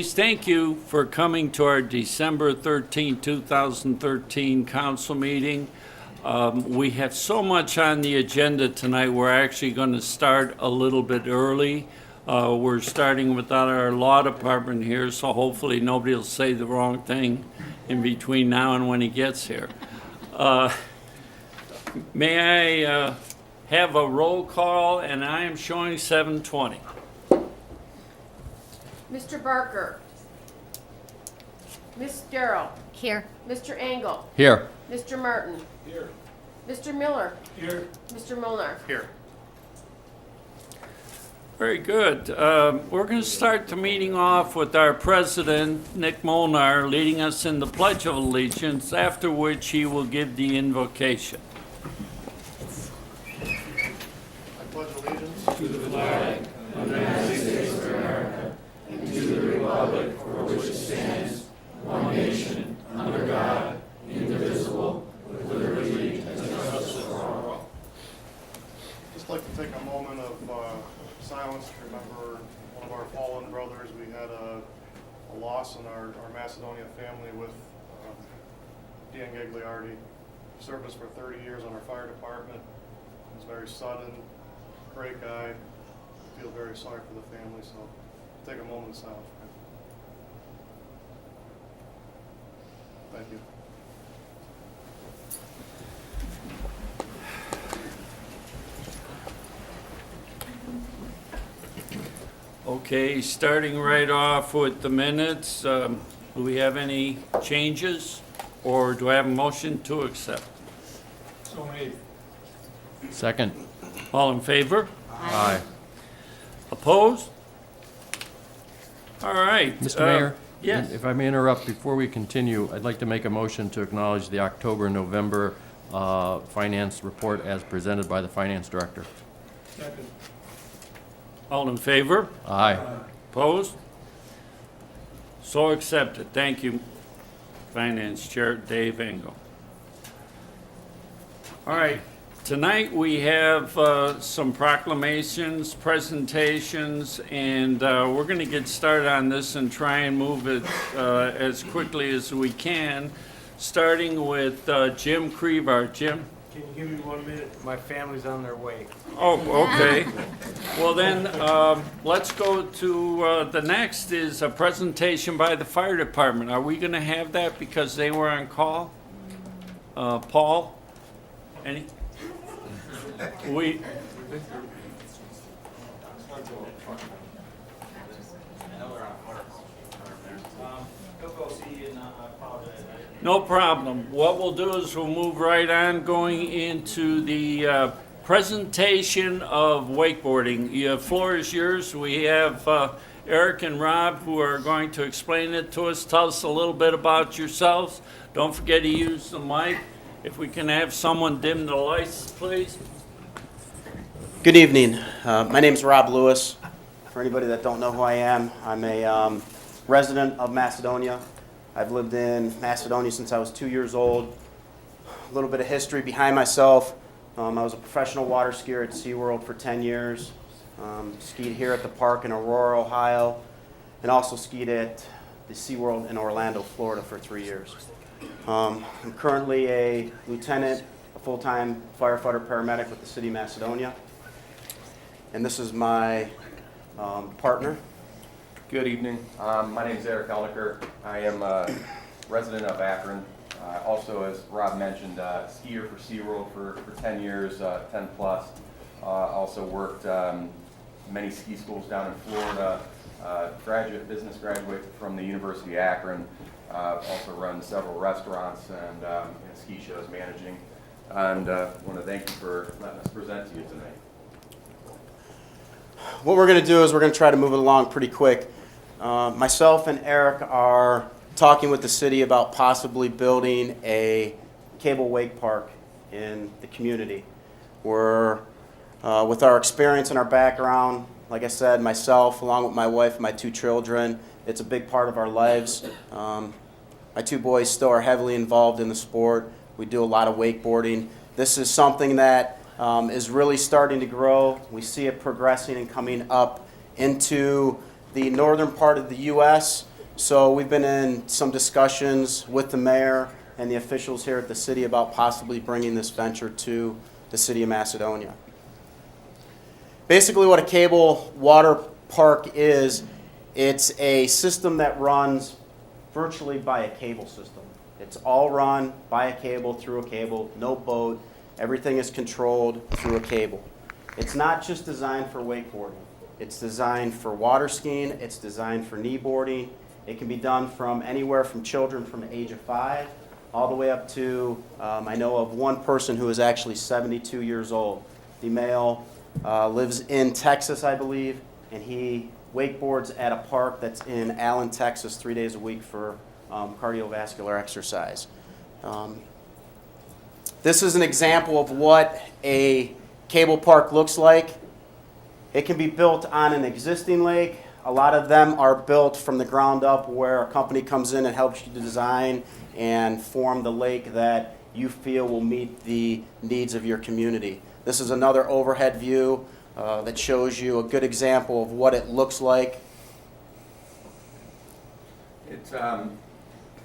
Ladies, thank you for coming to our December 13, 2013 council meeting. We have so much on the agenda tonight, we're actually going to start a little bit early. We're starting without our law department here, so hopefully nobody will say the wrong thing in between now and when he gets here. May I have a roll call, and I am showing 7:20. Mr. Barker. Miss Darrow. Here. Mr. Engel. Here. Mr. Martin. Here. Mr. Miller. Here. Mr. Molnar. Here. Very good. We're going to start the meeting off with our president, Nick Molnar, leading us in the Pledge of Allegiance, after which he will give the invocation. I pledge allegiance to the flag of the United States of America and to the republic for which it stands, one nation, under God, indivisible, with liberty and justice for all. Just like to take a moment of silence to remember one of our fallen brothers. We had a loss in our Macedonia family with Dan Gagliardi. Served us for 30 years on our fire department. It was very sudden, great guy. I feel very sorry for the family, so take a moment of silence. Thank you. Okay, starting right off with the minutes, do we have any changes, or do I have a motion to accept? So made. Second. All in favor? Aye. Opposed? All right. Mr. Mayor? Yes. If I may interrupt, before we continue, I'd like to make a motion to acknowledge the October-November finance report as presented by the finance director. Second. All in favor? Aye. Opposed? So accepted. Thank you, Finance Chair Dave Engel. All right, tonight we have some proclamations, presentations, and we're going to get started on this and try and move it as quickly as we can, starting with Jim Crevar. Jim? Can you give me 1 minute? My family's on their way. Oh, okay. Well then, let's go to, the next is a presentation by the fire department. Are we gonna have that because they were on call? Paul? Any? We, no problem. What we'll do is we'll move right on, going into the presentation of wakeboarding. The floor is yours. We have Eric and Rob who are going to explain it to us. Tell us a little bit about yourselves. Don't forget to use the mic. If we can have someone dim the lights, please. Good evening. My name is Rob Lewis. For anybody that don't know who I am, I'm a resident of Macedonia. I've lived in Macedonia since I was 2 years old. A little bit of history behind myself. I was a professional water skier at SeaWorld for 10 years. Skied here at the park in Aurora, Ohio, and also skied at the SeaWorld in Orlando, Florida for 3 years. I'm currently a lieutenant, a full-time firefighter paramedic with the city of Macedonia. And this is my partner. Good evening. My name is Eric Elnicker. I am a resident of Akron. Also, as Rob mentioned, skier for SeaWorld for 10 years, 10 plus. Also worked many ski schools down in Florida. Business graduate from the University of Akron. Also run several restaurants and ski shows managing. And want to thank you for letting us present to you tonight. What we're going to do is we're going to try to move it along pretty quick. Myself and Eric are talking with the city about possibly building a cable wake park in the community. We're, with our experience and our background, like I said, myself along with my wife and my 2 children, it's a big part of our lives. My 2 boys still are heavily involved in the sport. We do a lot of wakeboarding. This is something that is really starting to grow. We see it progressing and coming up into the northern part of the U.S. So we've been in some discussions with the mayor and the officials here at the city about possibly bringing this venture to the city of Macedonia. Basically what a cable water park is, it's a system that runs virtually by a cable system. It's all run by a cable, through a cable, no boat. Everything is controlled through a cable. It's not just designed for wakeboarding. It's designed for water skiing. It's designed for kneeboarding. It can be done from anywhere from children from the age of 5 all the way up to, I know of one person who is actually 72 years old. The male lives in Texas, I believe, and he wakeboards at a park that's in Allen, Texas, 3 days a week for cardiovascular exercise. This is an example of what a cable park looks like. It can be built on an existing lake. A lot of them are built from the ground up where a company comes in and helps you to design and form the lake that you feel will meet the needs of your community. This is another overhead view that shows you a good example of what it looks like. It's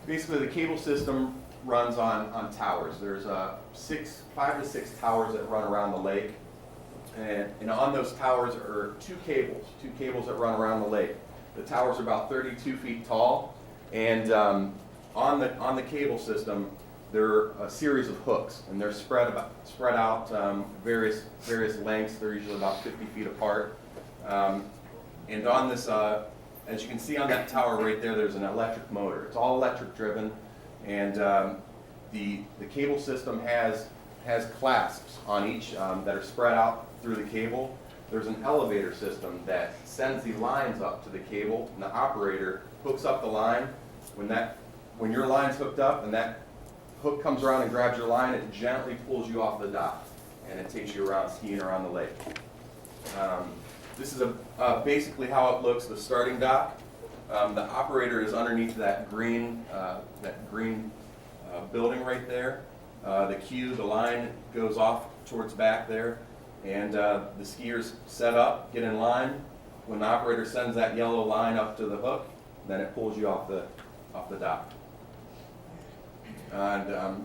basically the cable system runs on towers. There's 5 to 6 towers that run around the lake. And on those towers are two cables that run around the lake. The towers are about 32 feet tall, and on the cable system there are a series of hooks, and they're spread out various lengths. They're usually about 50 feet apart. And on this, as you can see on that tower right there, there's an electric motor. It's all electric driven, and the cable system has clasps on each that are spread out through the cable. There's an elevator system that sends the lines up to the cable, and the operator hooks up the line. When your line's hooked up and that hook comes around and grabs your line, it gently pulls you off the dock, and it takes you around skiing around the lake. This is basically how it looks, the starting dock. The operator is underneath that green building right there. The cue, the line goes off towards back there, and the skiers set up, get in line. When the operator sends that yellow line up to the hook, then it pulls you off the dock. And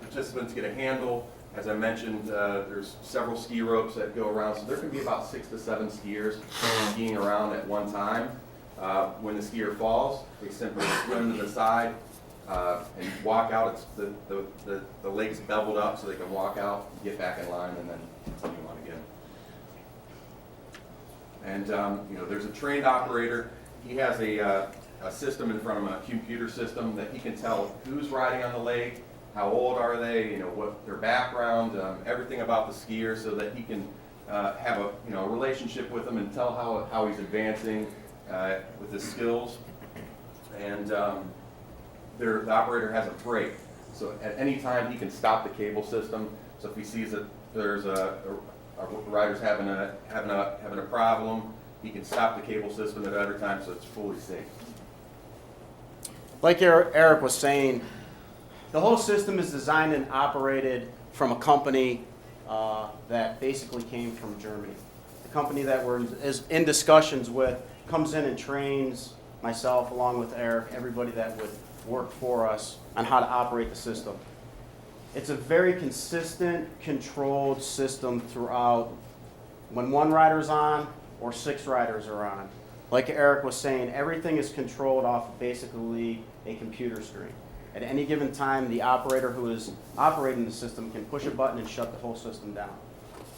participants get a handle. As I mentioned, there's several ski ropes that go around, so there can be about 6 to 7 skiers skiing around at one time. When the skier falls, they simply swim to the side and walk out. The lake's beveled up so they can walk out, get back in line, and then continue on again. And there's a trained operator. He has a system in front of him, a computer system, that he can tell who's riding on the lake, how old are they, what their background, everything about the skier, so that he can have a relationship with them and tell how he's advancing with his skills. And the operator has a brake, so at any time he can stop the cable system. So if he sees that there's a rider's having a problem, he can stop the cable system at every time, so it's fully safe. Like Eric was saying, the whole system is designed and operated from a company that basically came from Germany. The company that we're in discussions with comes in and trains myself, along with Eric, everybody that would work for us on how to operate the system. It's a very consistent, controlled system throughout when one rider's on or 6 riders are on. Like Eric was saying, everything is controlled off of basically a computer screen. At any given time, the operator who is operating the system can push a button and shut the whole system down.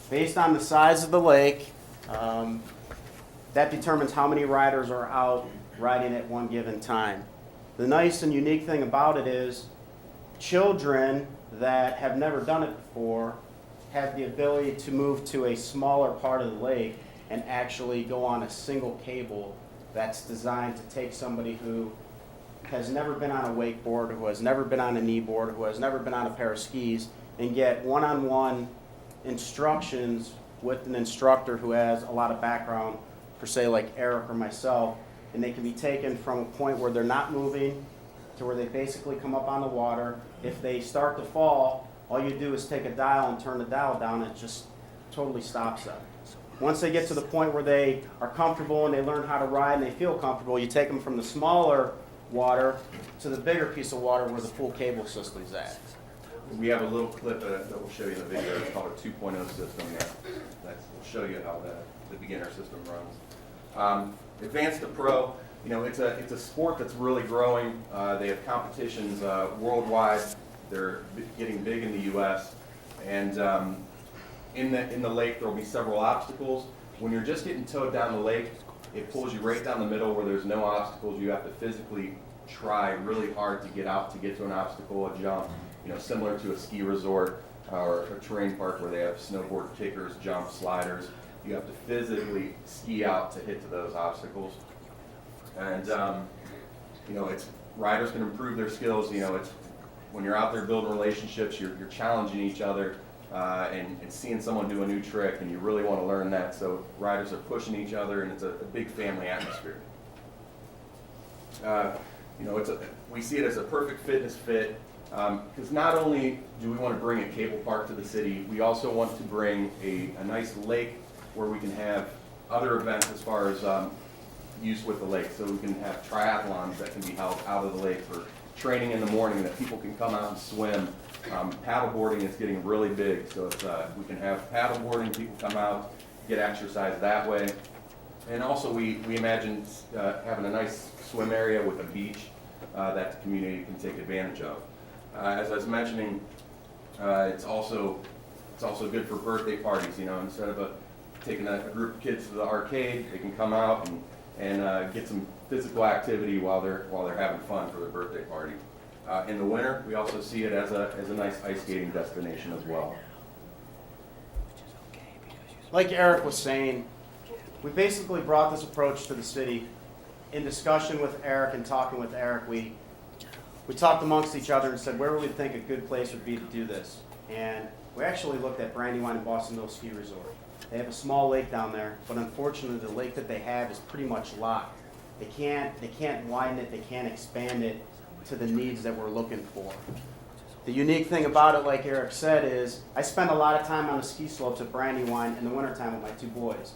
Based on the size of the lake, that determines how many riders are out riding at one given time. The nice and unique thing about it is children that have never done it before have the ability to move to a smaller part of the lake and actually go on a single cable that's designed to take somebody who has never been on a wakeboard, who has never been on a kneeboard, who has never been on a pair of skis, and get one-on-one instructions with an instructor who has a lot of background, per se, like Eric or myself, and they can be taken from a point where they're not moving to where they basically come up on the water. If they start to fall, all you do is take a dial and turn the dial down, and it just totally stops them. Once they get to the point where they are comfortable and they learn how to ride and they feel comfortable, you take them from the smaller water to the bigger piece of water where the full cable system's at. We have a little clip that we'll show you in the video. It's called a 2.0 system that will show you how the beginner system runs. Advanced to Pro, it's a sport that's really growing. They have competitions worldwide. They're getting big in the U.S. And in the lake, there will be several obstacles. When you're just getting towed down the lake, it pulls you right down the middle where there's no obstacles. You have to physically try really hard to get out, to get to an obstacle, a jump, similar to a ski resort or a terrain park where they have snowboard kickers, jump sliders. You have to physically ski out to hit to those obstacles. And, riders can improve their skills. It's when you're out there building relationships, you're challenging each other and seeing someone do a new trick, and you really want to learn that. So riders are pushing each other, and it's a big family atmosphere. We see it as a perfect fitness fit because not only do we want to bring a cable park to the city, we also want to bring a nice lake where we can have other events as far as use with the lake. So we can have triathlons that can be held out of the lake for training in the morning that people can come out and swim. Paddleboarding is getting really big, so we can have paddleboarding, people come out, get exercise that way. And also we imagine having a nice swim area with a beach that the community can take advantage of. As I was mentioning, it's also good for birthday parties. Instead of taking a group of kids to the arcade, they can come out and get some physical activity while they're having fun for their birthday party. In the winter, we also see it as a nice ice skating destination as well. Like Eric was saying, we basically brought this approach to the city. In discussion with Eric and talking with Eric, we talked amongst each other and said, where would we think a good place would be to do this? And we actually looked at Brandywine and Boston Mills Ski Resort. They have a small lake down there, but unfortunately the lake that they have is pretty much locked. They can't widen it, they can't expand it to the needs that we're looking for. The unique thing about it, like Eric said, is I spend a lot of time on the ski slopes at Brandywine in the wintertime with my two boys.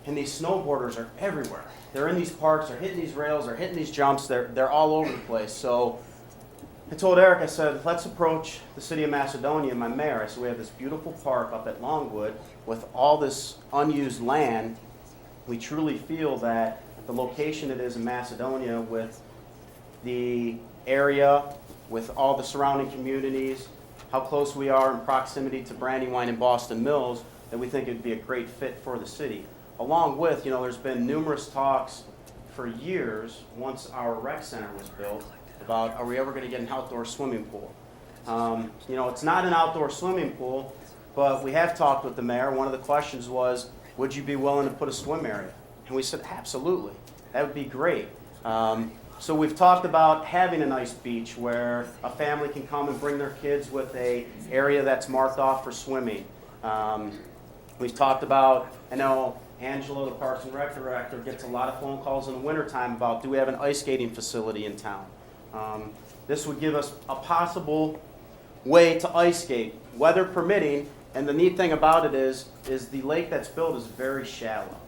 And these snowboarders are everywhere. They're in these parks, they're hitting these rails, they're hitting these jumps, they're all over the place. So I told Eric, I said, let's approach the city of Macedonia, my mayor. I said, we have this beautiful park up at Longwood with all this unused land. We truly feel that the location it is in Macedonia with the area, with all the surrounding communities, how close we are in proximity to Brandywine and Boston Mills, that we think it would be a great fit for the city. Along with, there's been numerous talks for years, once our rec center was built, about are we ever going to get an outdoor swimming pool? It's not an outdoor swimming pool, but we have talked with the mayor. One of the questions was, would you be willing to put a swim area? And we said, absolutely. That would be great. So we've talked about having a nice beach where a family can come and bring their kids with a area that's marked off for swimming. We've talked about, I know Angela, the Parks and Rec director, gets a lot of phone calls in the wintertime about, do we have an ice skating facility in town? This would give us a possible way to ice skate, weather permitting, and the neat thing about it is the lake that's built is very shallow.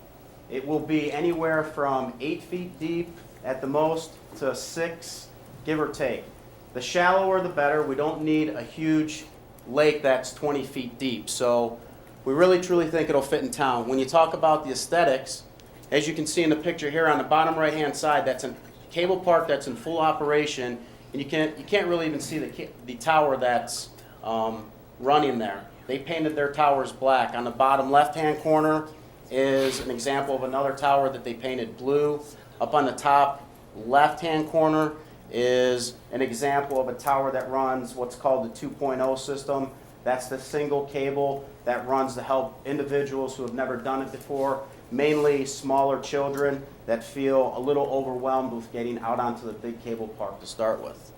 It will be anywhere from 8 feet deep at the most to 6, give or take. The shallower the better. We don't need a huge lake that's 20 feet deep. So we really truly think it'll fit in town. When you talk about the aesthetics, as you can see in the picture here on the bottom right hand side, that's a cable park that's in full operation, and you can't really even see the tower that's running there. They painted their towers black. On the bottom left hand corner is an example of another tower that they painted blue. Up on the top left-hand corner is an example of a tower that runs what's called the 2.0 system. That's the single cable that runs to help individuals who have never done it before, mainly smaller children that feel a little overwhelmed with getting out onto the big cable park to start with.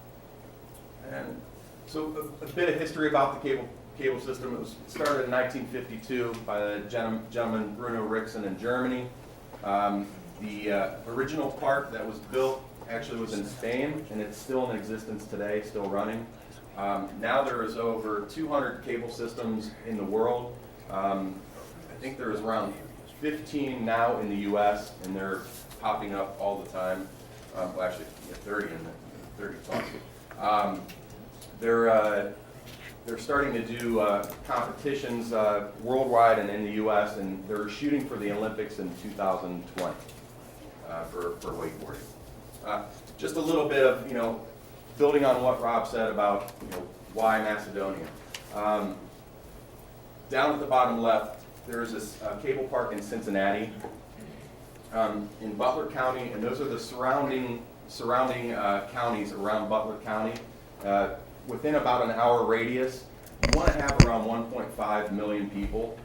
And so a bit of history about the cable system. It was started in 1952 by the gentleman Bruno Rixen in Germany. The original park that was built actually was in Spain, and it's still in existence today, still running. Now there is over 200 cable systems in the world. I think there is around 15 now in the U.S., and they're popping up all the time. Well, actually, 30 in the 30 plus. They're starting to do competitions worldwide and in the U.S., and they're shooting for the Olympics in 2020 for wakeboarding. Just a little bit of, building on what Rob said about, why Macedonia. Down at the bottom left, there is this cable park in Cincinnati, in Butler County, and those are the surrounding counties around Butler County. Within about an hour radius, you want to have around 1.5 million people.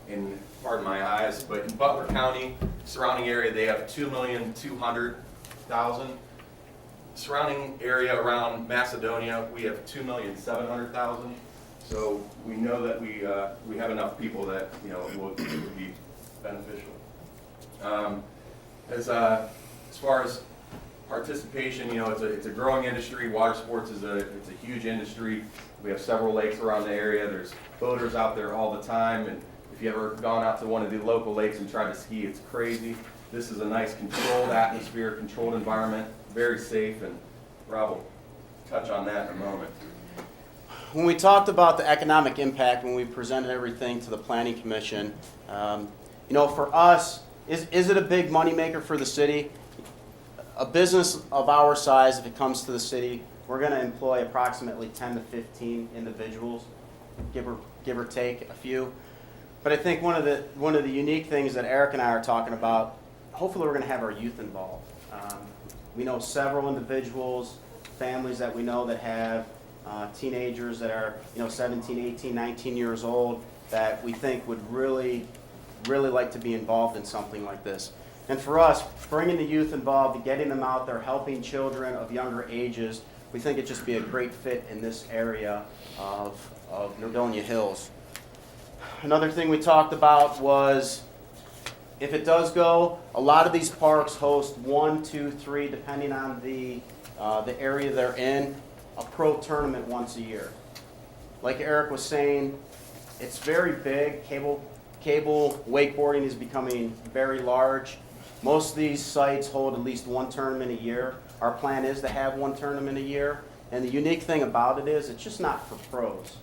In, pardon my eyes, but in Butler County, surrounding area, they have 2,200,000. Surrounding area around Macedonia, we have 2,700,000. So we know that we have enough people that it would be beneficial. As far as participation, it's a growing industry. Water sports it's a huge industry. We have several lakes around the area. There's boaters out there all the time, and if you ever gone out to one of the local lakes and tried to ski, it's crazy. This is a nice controlled atmosphere, controlled environment, very safe, and Rob will touch on that in a moment. When we talked about the economic impact, when we presented everything to the Planning Commission, for us, is it a big moneymaker for the city? A business of our size, if it comes to the city, we're going to employ approximately 10 to 15 individuals, give or take a few. But I think one of the unique things that Eric and I are talking about, hopefully we're going to have our youth involved. We know several individuals, families that we know that have teenagers that are 17, 18, 19 years old that we think would really like to be involved in something like this. And for us, bringing the youth involved, getting them out there, helping children of younger ages, we think it'd just be a great fit in this area of Nordonia Hills. Another thing we talked about was, if it does go, a lot of these parks host 1, 2, 3, depending on the area they're in, a pro tournament once a year. Like Eric was saying, it's very big. Cable wakeboarding is becoming very large. Most of these sites hold at least one tournament a year. Our plan is to have one tournament a year. And the unique thing about it is it's just not for pros.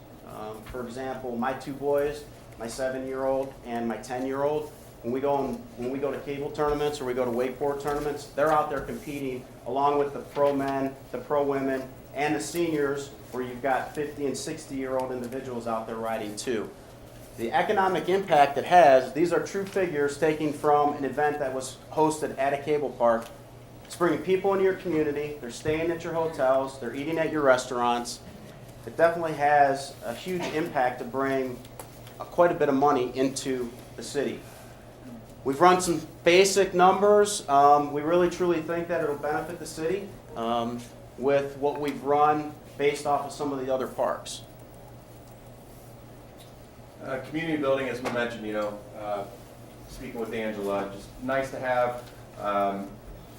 For example, my two boys, my 7-year-old and my 10-year-old, when we go to cable tournaments or we go to wakeboard tournaments, they're out there competing along with the pro men, the pro women, and the seniors, where you've got 50 and 60-year-old individuals out there riding too. The economic impact it has, these are true figures taken from an event that was hosted at a cable park. It's bringing people into your community, they're staying at your hotels, they're eating at your restaurants. It definitely has a huge impact to bring quite a bit of money into the city. We've run some basic numbers. We really truly think that it'll benefit the city with what we've run based off of some of the other parks. Community building, as we mentioned, speaking with Angela, just nice to have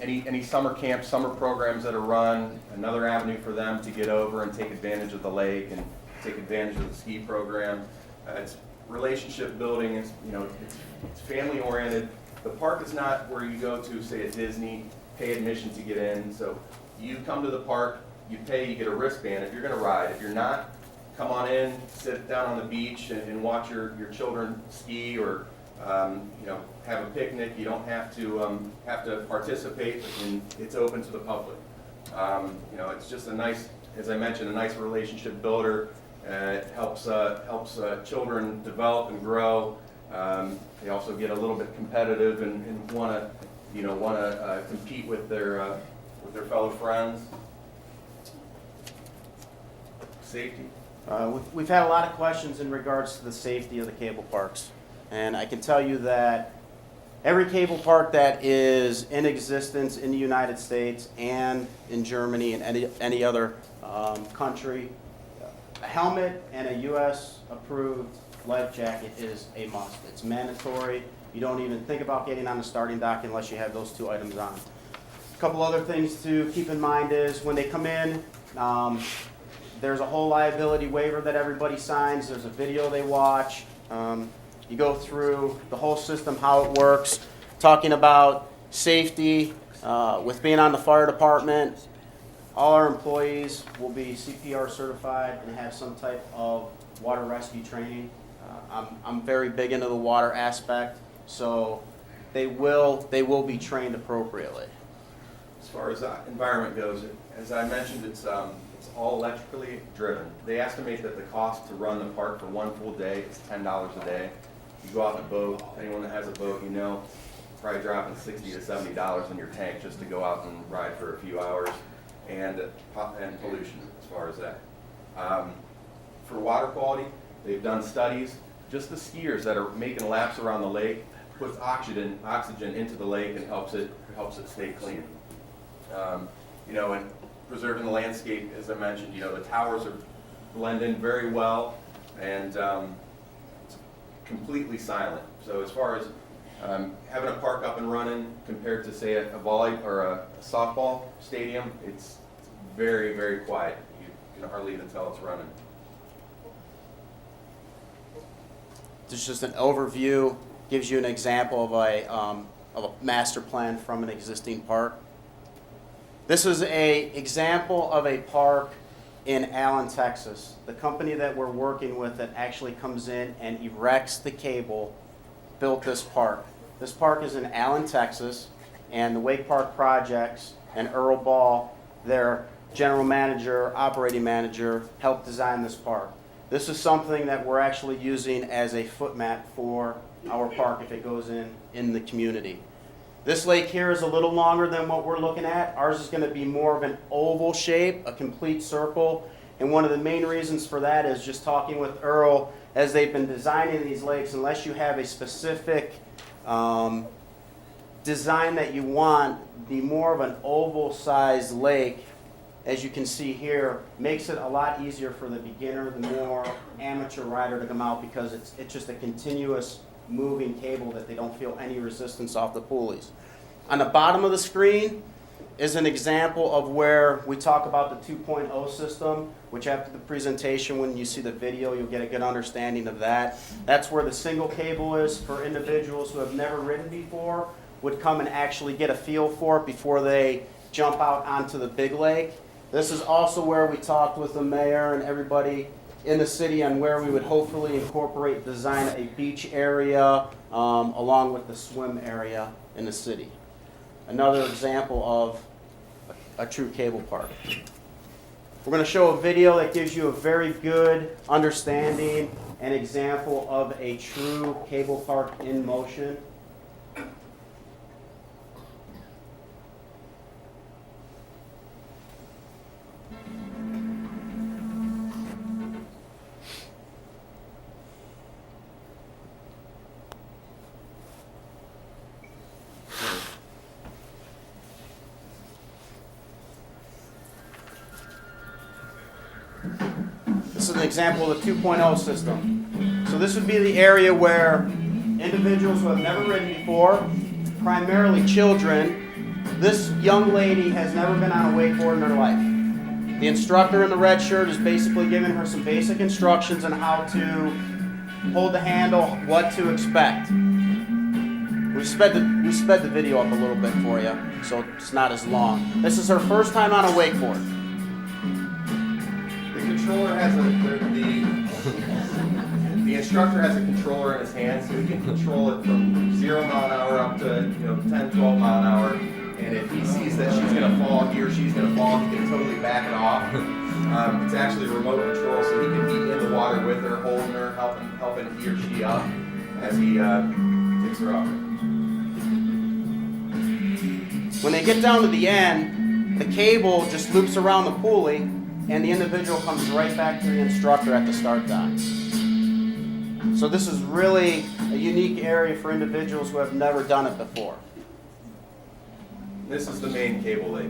any summer camps, summer programs that are run, another avenue for them to get over and take advantage of the lake and take advantage of the ski program. It's relationship building, it's family oriented. The park is not where you go to, say, at Disney, pay admission to get in. So you come to the park, you pay, you get a wristband if you're going to ride. If you're not, come on in, sit down on the beach and watch your children ski or have a picnic. You don't have to participate, and it's open to the public. It's just a nice, as I mentioned, a nice relationship builder. It helps children develop and grow. They also get a little bit competitive and want to compete with their fellow friends. Safety. We've had a lot of questions in regards to the safety of the cable parks. And I can tell you that every cable park that is in existence in the United States and in Germany and any other country, a helmet and a U.S. approved life jacket is a must. It's mandatory. You don't even think about getting on the starting dock unless you have those two items on. A couple other things to keep in mind is when they come in, there's a whole liability waiver that everybody signs. There's a video they watch. You go through the whole system, how it works, talking about safety, with being on the fire department. All our employees will be CPR certified and have some type of water rescue training. I'm very big into the water aspect, so they will be trained appropriately. As far as environment goes, as I mentioned, it's all electrically driven. They estimate that the cost to run the park for one full day is $10 a day. You go out in a boat, anyone that has a boat, you know, probably dropping $60 to $70 in your tank just to go out and ride for a few hours, and pollution as far as that. For water quality, they've done studies. Just the skiers that are making laps around the lake puts oxygen into the lake and helps it stay clean. You know, and preserving the landscape, as I mentioned, you know, the towers are blend in very well, and it's completely silent. So as far as having a park up and running compared to, say, a volley or a softball stadium, it's very, very quiet. You can hardly even tell it's running. This is just an overview, gives you an example of a master plan from an existing park. This is an example of a park in Allen, Texas. The company that we're working with that actually comes in and erects the cable built this park. This park is in Allen, Texas, and the Wake Park Projects and Earl Ball, their general manager, operating manager, helped design this park. This is something that we're actually using as a footmat for our park if it goes in the community. This lake here is a little longer than what we're looking at. Ours is going to be more of an oval shape, a complete circle. And one of the main reasons for that is just talking with Earl, as they've been designing these lakes, unless you have a specific design that you want, the more of an oval-sized lake, as you can see here, makes it a lot easier for the beginner, the more amateur rider to come out, because it's just a continuous moving cable that they don't feel any resistance off the pulleys. On the bottom of the screen is an example of where we talk about the 2.0 system, which after the presentation, when you see the video, you'll get a good understanding of that. That's where the single cable is for individuals who have never ridden before, would come and actually get a feel for it before they jump out onto the big lake. This is also where we talked with the mayor and everybody in the city on where we would hopefully incorporate, design a beach area along with the swim area in the city. Another example of a true cable park. We're going to show a video that gives you a very good understanding and example of a true cable park in motion. This is an example of the 2.0 system. So this would be the area where individuals who have never ridden before, primarily children, this young lady has never been on a wakeboard in her life. The instructor in the red shirt is basically giving her some basic instructions on how to hold the handle, what to expect. We sped the video up a little bit for you, so it's not as long. This is her first time on a wakeboard. The controller has the instructor has a controller in his hand, so he can control it from 0 mile an hour up to 10, 12 mile an hour. And if he sees that she's going to fall, he or she's going to fall, he can totally back it off. It's actually a remote control, so he can be in the water with her, holding her, helping he or she up as he picks her up. When they get down to the end, the cable just loops around the pulley, and the individual comes right back to the instructor at the start dock. So this is really a unique area for individuals who have never done it before. This is the main cable lake.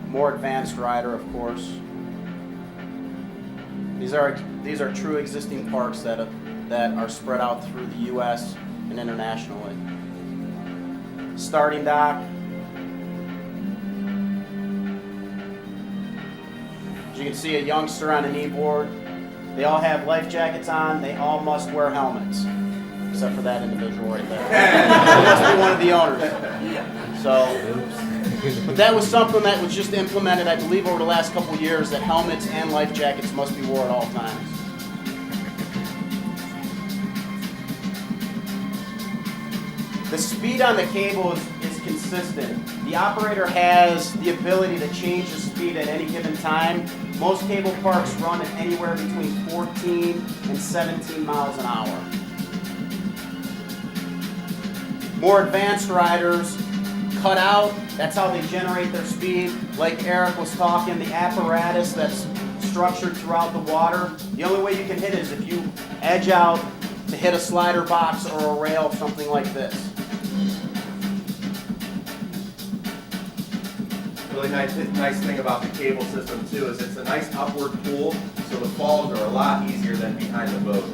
More advanced rider, of course. These are true existing parks that are spread out through the U.S. and internationally. Starting dock. As you can see, a youngster on a knee board. They all have life jackets on. They all must wear helmets, except for that individual right there. He must be one of the owners. So, but that was something that was just implemented, I believe, over the last couple of years, that helmets and life jackets must be worn at all times. The speed on the cable is consistent. The operator has the ability to change the speed at any given time. Most cable parks run at anywhere between 14 and 17 miles an hour. More advanced riders cut out, that's how they generate their speed. Like Eric was talking, the apparatus that's structured throughout the water, the only way you can hit it is if you edge out to hit a slider box or a rail, something like this. Really nice thing about the cable system too is it's a nice upward pull, so the falls are a lot easier than behind the boat.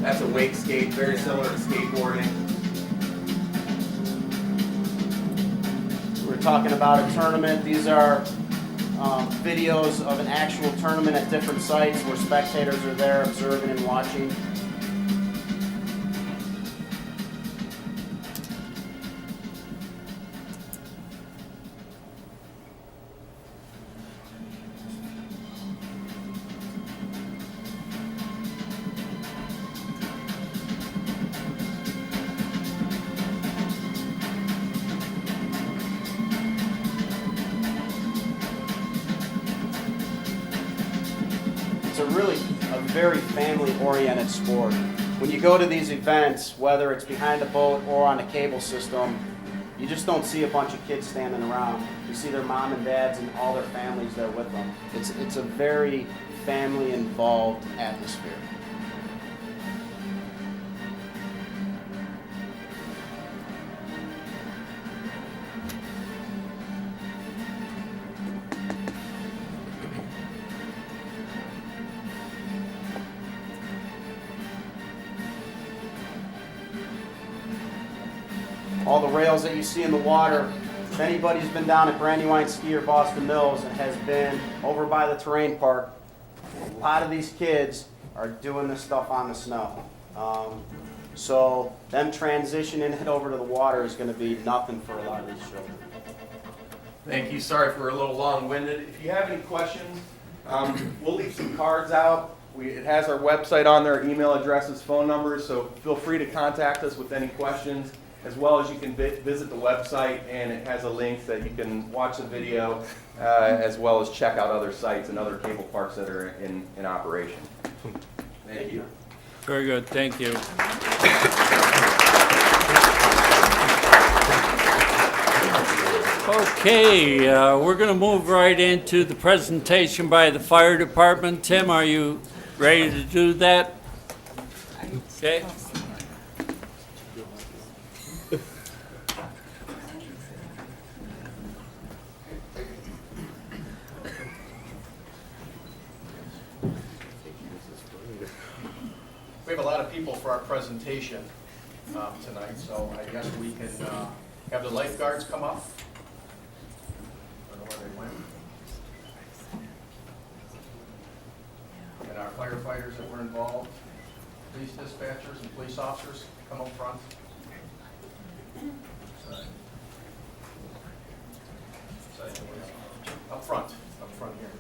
That's a wake skate, very similar to skateboarding. We're talking about a tournament. These are videos of an actual tournament at different sites where spectators are there observing and watching. It's a very family-oriented sport. When you go to these events, whether it's behind a boat or on a cable system, you just don't see a bunch of kids standing around. You see their mom and dads and all their families there with them. It's a very family-involved atmosphere. All the rails that you see in the water, if anybody's been down at Brandywine Ski or Boston Mills and has been over by the terrain park, a lot of these kids are doing this stuff on the snow. So them transitioning it over to the water is going to be nothing for a lot of these children. Thank you. Sorry for a little long-winded. If you have any questions, we'll leave some cards out. It has our website on there, email addresses, phone numbers, so feel free to contact us with any questions. As well as you can visit the website, and it has a link that you can watch the video, as well as check out other sites and other cable parks that are in operation. Thank you. Very good, thank you. Okay, we're going to move right into the presentation by the fire department. Tim, are you ready to do that? Okay. We have a lot of people for our presentation tonight, so I guess we can have the lifeguards come up. I don't know where they went. And our firefighters that were involved, police dispatchers and police officers, come up front. Up front here.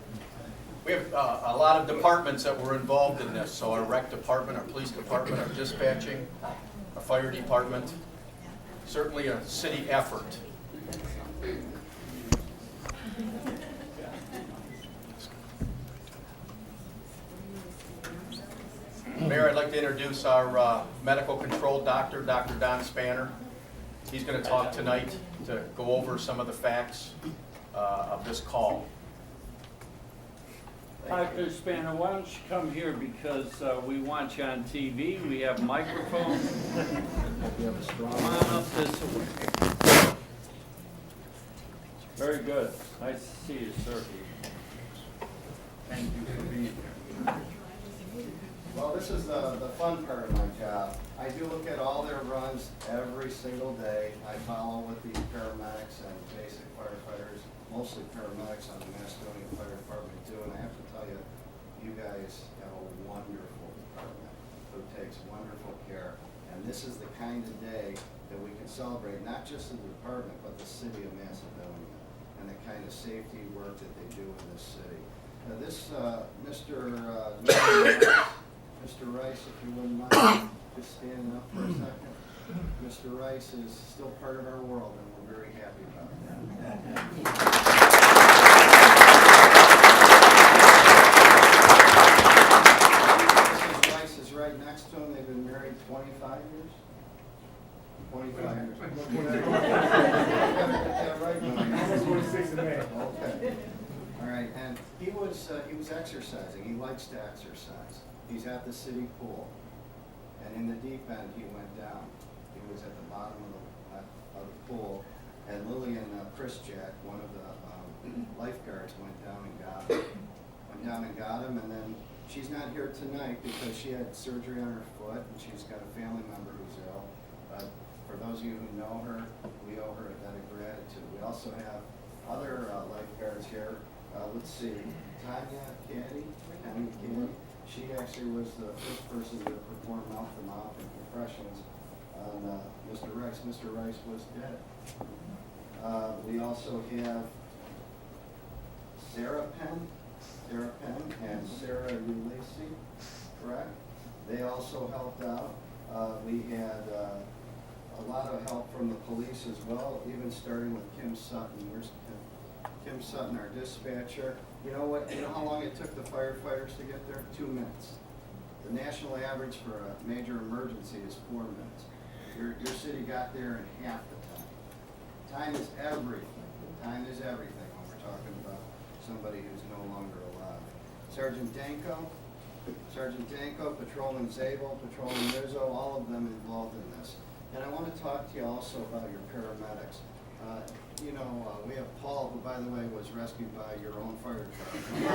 We have a lot of departments that were involved in this, so our rec department, our police department, our dispatching, our fire department, certainly a city effort. Mayor, I'd like to introduce our medical control doctor, Dr. Don Spanner. He's going to talk tonight to go over some of the facts of this call. Dr. Spanner, why don't you come here because we want you on TV. We have microphones. Come on up this way. Very good. Nice to see you, sir. Thank you this is the fun part of my job. I do look at all their runs every single day. I follow what the paramedics and basic firefighters, mostly paramedics on the Macedonia Fire Department do, and I have to tell you, you guys have a wonderful department who takes wonderful care. And this is the kind of day that we can celebrate, not just the department, but the city of Macedonia, and the kind of safety work that they do in this city. Mr. Rice, if you wouldn't mind just standing up for a second. Mr. Rice is still part of our world, and we're very happy about that. Mrs. Rice is right next to him. They've been married 25 years. 25 years. Yeah, right. Almost 46 in May. Okay. All right, and he was exercising. He likes to exercise. He's at the city pool, and in the deep end, he went down. He was at the bottom of the pool, and Lillian Chrisjack, one of the lifeguards, went down and got him. And then she's not here tonight because she had surgery on her foot, and she's got a family member who's ill. But for those of you who know her, we owe her a debt of gratitude. We also have other lifeguards here. Let's see, Tanya Caddy. She actually was the first person to perform mouth-to-mouth and compressions on Mr. Rice. Mr. Rice was dead. We also have Sarah Penn and Sarah Ulysses, correct? They also helped out. We had a lot of help from the police as well, even starting with Kim Sutton. Where's Kim? Kim Sutton, our dispatcher. You know what? You know how long it took the firefighters to get there? 2 minutes. The national average for a major emergency is 4 minutes. Your city got there in half the time. Time is everything. Time is everything when we're talking about somebody who's no longer alive. Sergeant Danko, Patrolman Zabel, Patrolman Rizzo, all of them involved in this. And I want to talk to you also about your paramedics. We have Paul, who, by the way, was rescued by your own fire department. I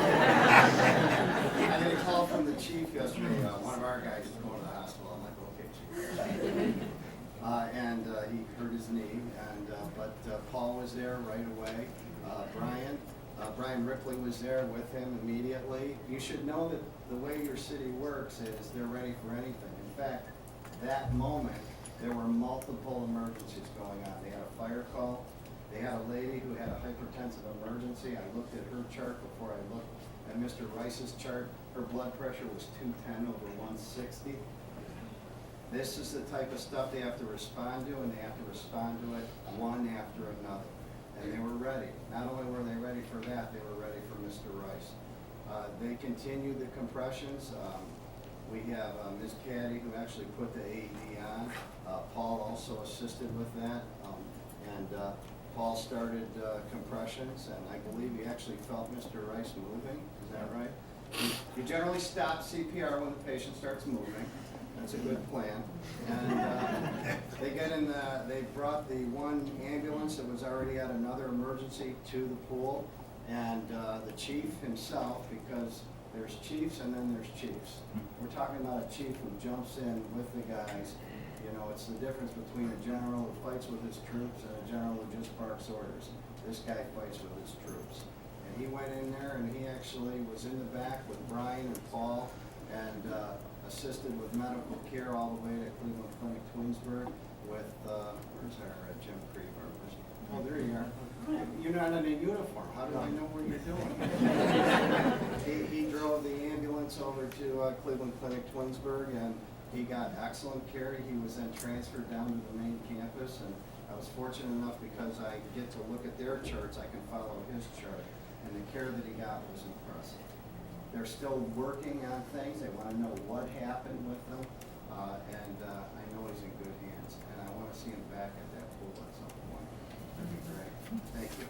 had a call from the chief yesterday. One of our guys is going to the hospital. I'm like, okay, chief. And he hurt his knee, but Paul was there right away. Brian Ripley was there with him immediately. You should know that the way your city works is they're ready for anything. In fact, that moment, there were multiple emergencies going on. They had a fire call. They had a lady who had a hypertensive emergency. I looked at her chart before I looked at Mr. Rice's chart. Her blood pressure was 210/160. This is the type of stuff they have to respond to, and they have to respond to it one after another. And they were ready. Not only were they ready for that, they were ready for Mr. Rice. They continued the compressions. We have Ms. Caddy, who actually put the AED on. Paul also assisted with that. Paul started compressions, and I believe he actually felt Mr. Rice moving. Is that right? You generally stop CPR when the patient starts moving. That's a good plan. And they brought the one ambulance that was already at another emergency to the pool. And the chief himself, because there's chiefs and then there's chiefs. We're talking about a chief who jumps in with the guys. You know, it's the difference between a general who fights with his troops and a general who just barks orders. This guy fights with his troops. And he went in there and he actually was in the back with Brian and Paul and assisted with medical care all the way to Cleveland Clinic Twinsburg with, where's our Jim Creeper? Oh, there you are. You're not in a uniform. How do I know what you're doing? He drove the ambulance over to Cleveland Clinic Twinsburg, and he got excellent care. He was then transferred down to the main campus, and I was fortunate enough because I get to look at their charts, I can follow his chart, and the care that he got was impressive. They're still working on things. They want to know what happened with them, and I know he's in good hands, and I want to see him back at that pool at some point. That'd be great. Thank you.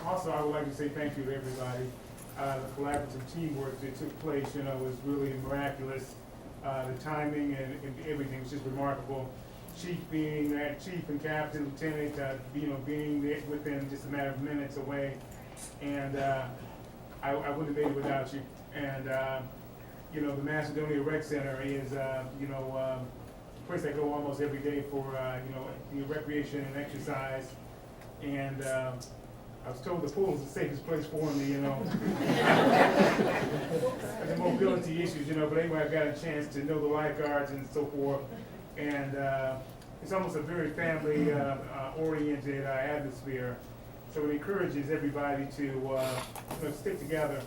Also, I would like to say thank you to everybody. The collaborative teamwork that took place, was really miraculous. The timing and everything was just remarkable. chief and captain, lieutenant, being within just a matter of minutes away. And I wouldn't have made it without you. And, the Macedonia Rec Center is, a place I go almost every day for, recreation and exercise. And I was told the pool is the safest place for me, The mobility issues, but anyway, I've got a chance to know the lifeguards and so forth. And it's almost a very family oriented atmosphere. So it encourages everybody to stick together.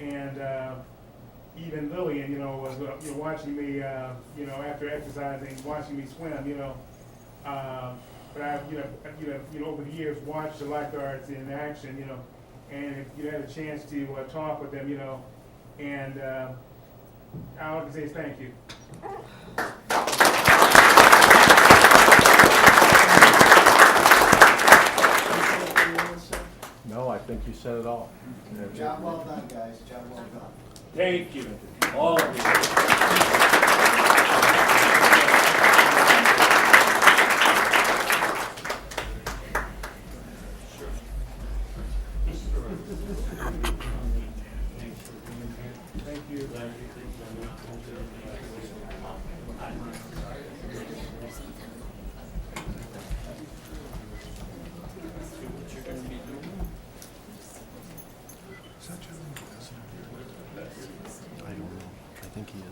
And even Lillian, was watching me, after exercising, watching me swim, but I've, over the years, watched the lifeguards in action, and if you had a chance to talk with them, and all I can say is thank you. No, I think you said it all. Job well done, guys, job well done. Thank you, all of you. Thank you. I don't know. I think he is.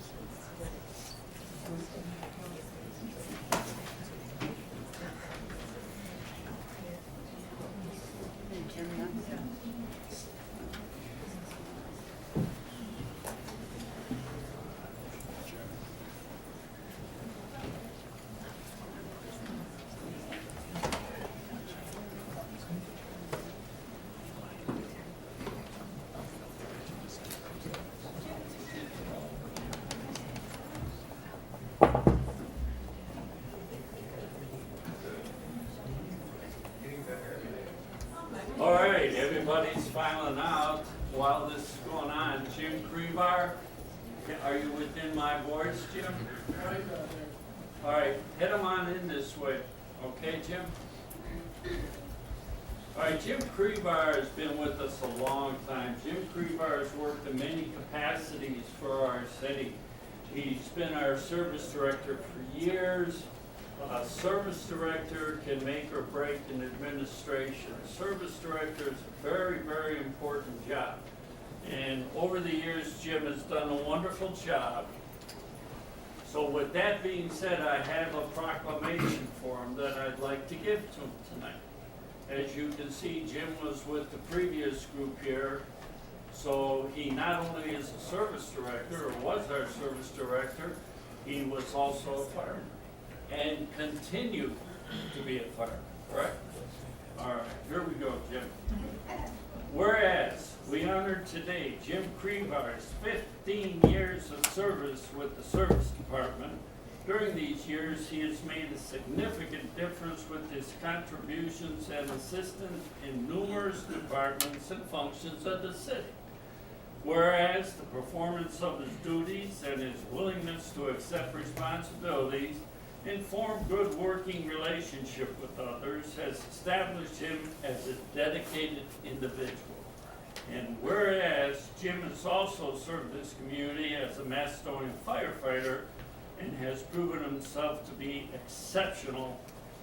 All right, everybody's filing out while this is going on. Jim Crevar, are you within my voice, Jim? All right, head them on in this way. Okay, Jim? All right, Jim Crevar has been with us a long time. Jim Crevar has worked in many capacities for our city. He's been our service director for years. A service director can make or break an administration. A service director is a very, very important job. And over the years, Jim has done a wonderful job. So with that being said, I have a proclamation for him that I'd like to give to him tonight. As you can see, Jim was with the previous group here. So he not only is a service director, or was our service director, he was also a fireman. And continue to be a fireman, correct? All right, here we go, Jim. Whereas we honor today Jim Crevar's 15 years of service with the service department. During these years, he has made a significant difference with his contributions and assistance in numerous departments and functions of the city. Whereas the performance of his duties and his willingness to accept responsibilities and form good working relationship with others has established him as a dedicated individual. And whereas Jim has also served this community as a Macedonian firefighter and has proven himself to be exceptional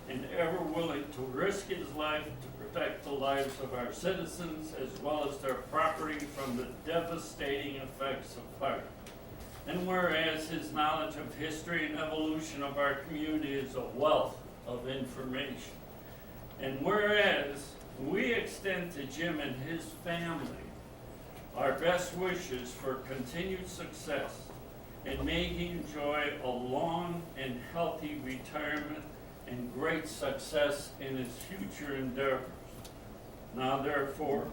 and ever willing to risk his life to protect the lives of our citizens as well as their property from the devastating effects of fire. And whereas his knowledge of history and evolution of our community is a wealth of information. And whereas we extend to Jim and his family our best wishes for continued success, and may he enjoy a long and healthy retirement and great success in his future endeavors. Now therefore,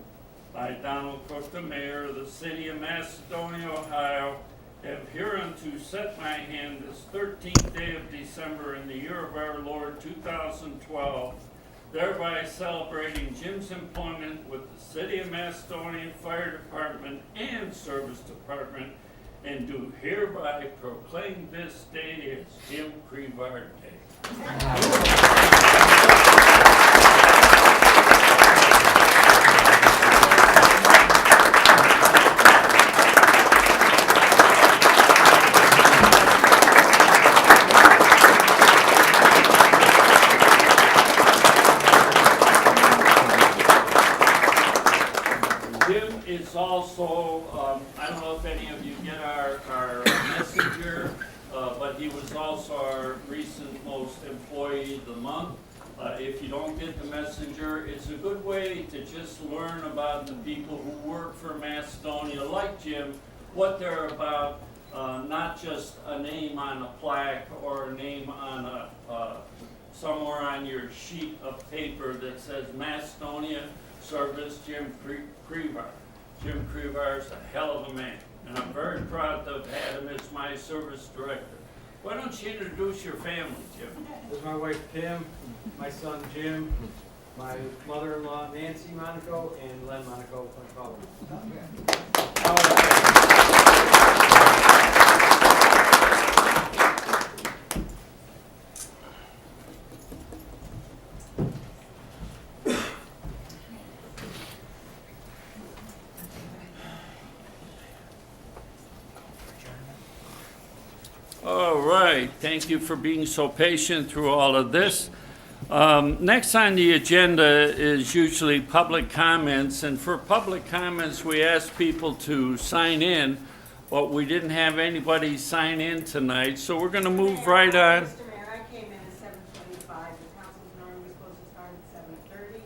I, Donald Cook, the mayor of the city of Macedonia, Ohio, have hereunto set my hand this 13th day of December in the year of our Lord 2012, thereby celebrating Jim's employment with the City of Macedonia Fire Department and Service Department, and do hereby proclaim this day as Jim Crevard Day. Jim is also, I don't know if any of you get our messenger, but he was also our recent most employee of the month. If you don't get the messenger, it's a good way to just learn about the people who work for Macedonia, like Jim, what they're about, not just a name on a plaque or a name on somewhere on your sheet of paper that says Macedonia Service Jim Crevard. Jim Crevard's a hell of a man, and I'm very proud to have had him as my service director. Why don't you introduce your family, Jim? This is my wife Kim, my son Jim, my mother-in-law Nancy Monaco, and Len Monaco, my father. All right, thank you for being so patient through all of this. Next on the agenda is usually public comments, and for public comments, we ask people to sign in, but we didn't have anybody sign in tonight, so we're gonna move right on. Mr. Mayor, I came in at 7:25. The council's normally supposed to start at 7:30,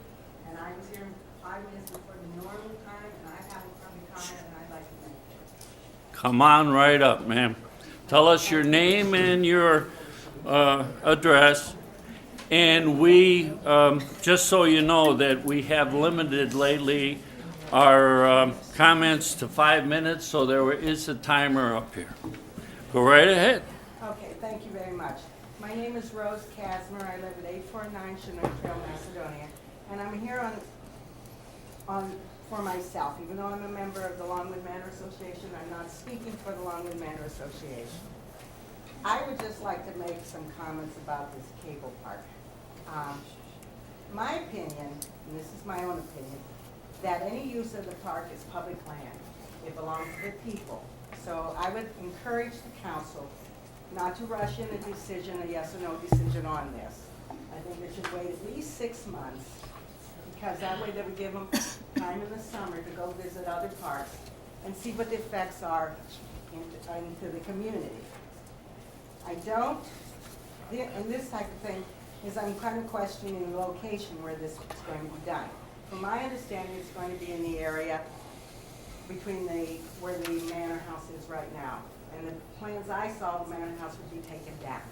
and I was here 5 minutes before the normal time, and I have a public comment, and I'd like to make it. Come on right up, ma'am. Tell us your name and your address. And we, just so you know, that we have limited lately our comments to 5 minutes, so there is a timer up here. Go right ahead. Okay, thank you very much. My name is Rose Kasmer. I live at 849 Chinook Trail, Macedonia, and I'm here for myself. Even though I'm a member of the Longwood Manor Association, I'm not speaking for the Longwood Manor Association. I would just like to make some comments about this cable park. My opinion, and this is my own opinion, that any use of the park is public land. It belongs to the people. So I would encourage the council not to rush in a decision, a yes or no decision on this. I think they should wait at least 6 months, because that way they would give them time in the summer to go visit other parks and see what the effects are into the community. I don't, and this type of thing is I'm kind of questioning the location where this is going to be done. From my understanding, it's going to be in the area between where the manor house is right now. And the plans I saw, the manor house would be taken down.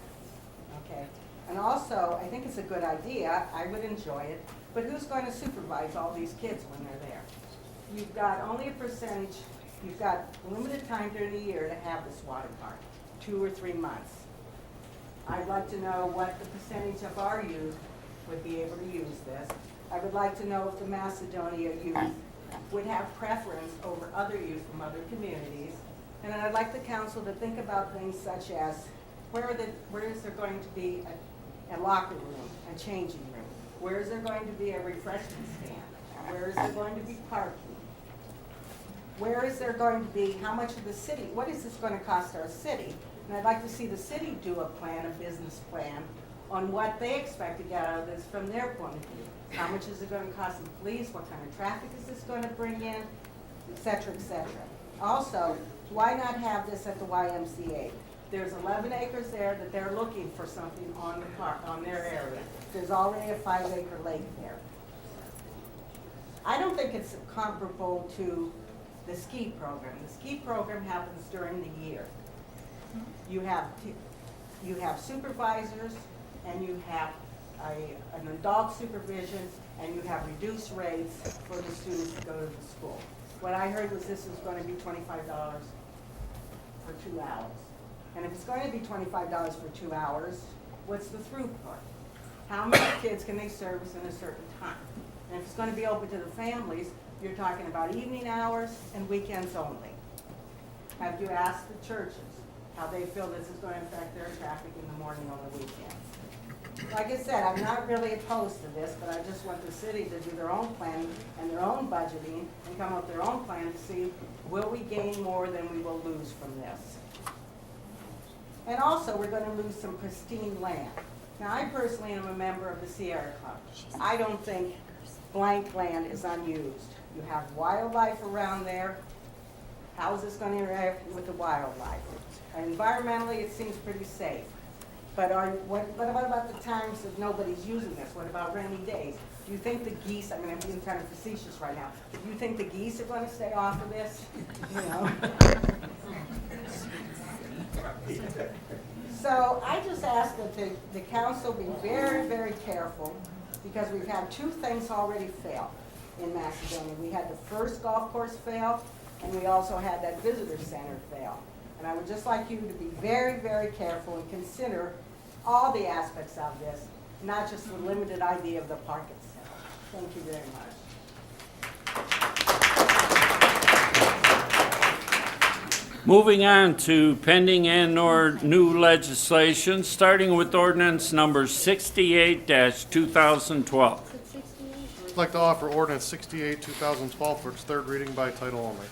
Okay? And also, I think it's a good idea. I would enjoy it. But who's going to supervise all these kids when they're there? You've got only a percentage, you've got limited time during the year to have this water park, 2 or 3 months. I'd like to know what the percentage of our youth would be able to use this. I would like to know if the Macedonia youth would have preference over other youth from other communities. And then I'd like the council to think about things such as where is there going to be a locker room, a changing room? Where is there going to be a refreshment stand? Where is there going to be parking? Where is there going to be, how much of the city, what is this going to cost our city? And I'd like to see the city do a plan, a business plan, on what they expect to get out of this from their point of view. How much is it going to cost the police? What kind of traffic is this going to bring in? Et cetera, et cetera. Also, why not have this at the YMCA? There's 11 acres there that they're looking for something on the park, on their area. There's already a 5-acre lake there. I don't think it's comparable to the ski program. The ski program happens during the year. You have supervisors, and you have an adult supervision, and you have reduced rates for the students to go to the school. What I heard was this was going to be $25 for 2 hours. And if it's going to be $25 for 2 hours, what's the throughput? How many kids can they service in a certain time? And if it's going to be open to the families, you're talking about evening hours and weekends only. Have you asked the churches how they feel this is going to affect their traffic in the morning on the weekends? Like I said, I'm not really opposed to this, but I just want the city to do their own planning and their own budgeting and come up with their own plan to see, will we gain more than we will lose from this? And also, we're going to lose some pristine land. Now, I personally am a member of the Sierra Club. I don't think blank land is unused. You have wildlife around there. How is this going to interact with the wildlife? Environmentally, it seems pretty safe. But what about the times that nobody's using this? What about rainy days? Do you think the geese, I mean, I'm being kind of facetious right now, do you think the geese are going to stay off of this? You know? So I just ask that the council be very, very careful, because we've had two things already fail in Macedonia. We had the first golf course fail, and we also had that visitor center fail. And I would just like you to be very, very careful and consider all the aspects of this, not just the limited idea of the park itself. Thank you very much. Moving on to pending and/or new legislation, starting with ordinance number 68-2012. I'd like to offer ordinance 68, 2012 for its third reading by title only.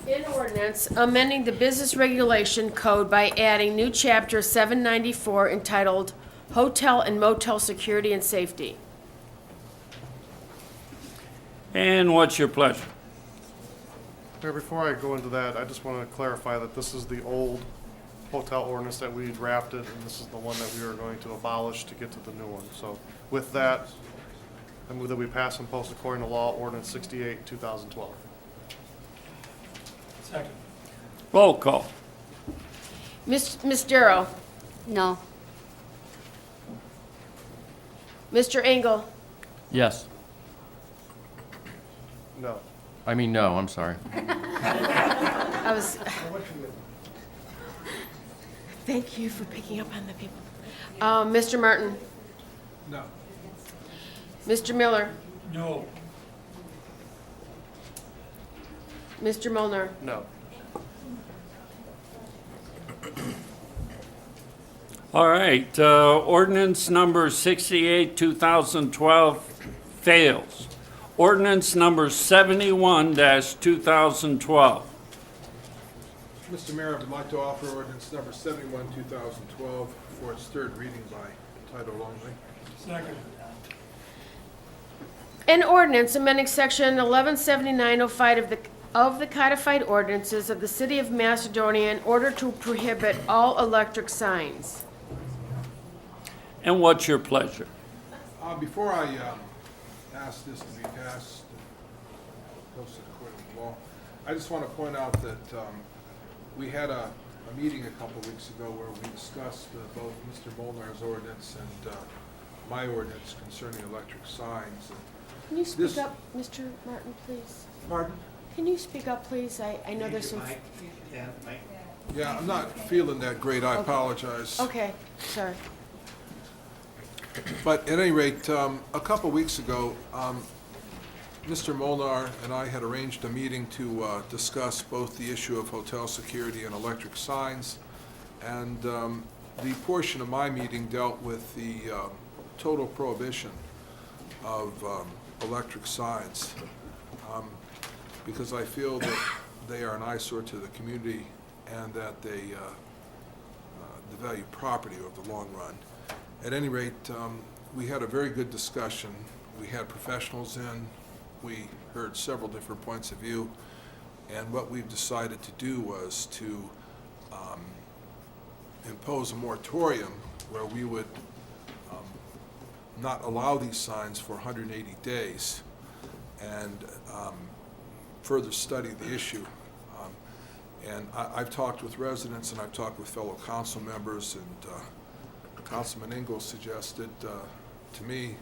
An ordinance amending the business regulation code by adding new chapter 794 entitled Hotel and Motel Security and Safety. And what's your pleasure? Mayor, before I go into that, I just want to clarify that this is the old hotel ordinance that we drafted, and this is the one that we are going to abolish to get to the new one. So with that, I move that we pass and post according to law ordinance 68, 2012. Roll call. Ms. Darrow? No. Mr. Engel? Yes. No. I mean, no, I'm sorry. I was. Thank you for picking up on the people. Mr. Martin? No. Mr. Miller? No. Mr. Molnar? No. All right, ordinance number 68, 2012 fails. Ordinance number 71-2012. Mr. Mayor, I would like to offer ordinance number 71, 2012 for its third reading by title only. Second. An ordinance amending section 117905 of the codified ordinances of the City of Macedonia in order to prohibit all electric signs. And what's your pleasure? Before I ask this to be passed, posted according to law, I just want to point out that we had a meeting a couple weeks ago where we discussed both Mr. Molnar's ordinance and my ordinance concerning electric signs. Can you This- speak up, Mr. Martin, please? Pardon? Can you speak up, please? I know there's some. Yeah, I'm not feeling that great. I apologize. Okay, sorry. But at any rate, a couple weeks ago, Mr. Molnar and I had arranged a meeting to discuss both the issue of hotel security and electric signs. And the portion of my meeting dealt with the total prohibition of electric signs, because I feel that they are an eyesore to the community and that they devalue property over the long run. At any rate, we had a very good discussion. We had professionals in. We heard several different points of view. And what we've decided to do was to impose a moratorium where we would not allow these signs for 180 days and further study the issue. And I've talked with residents and I've talked with fellow council members, and Councilman Ingalls suggested to me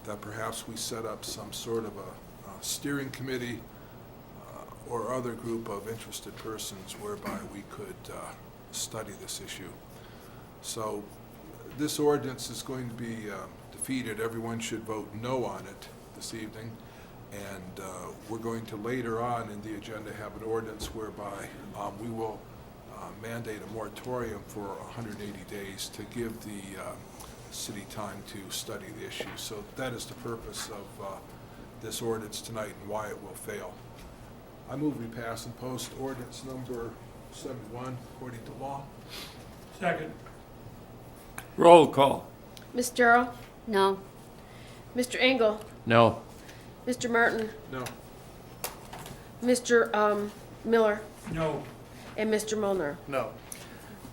that perhaps we set up some sort of a steering committee or other group of interested persons whereby we could study this issue. So This ordinance is going to be defeated. Everyone should vote no on it this evening. And we're going to later on in the agenda have an ordinance whereby we will mandate a moratorium for 180 days to give the city time to study the issue. So that is the purpose of this ordinance tonight and why it will fail. I move we pass and post ordinance number 71 according to law. Second. Roll call. Ms. Darrow? No. Mr. Engel? No. Mr. Martin? No. Mr. Miller? No. And Mr. Molnar? No.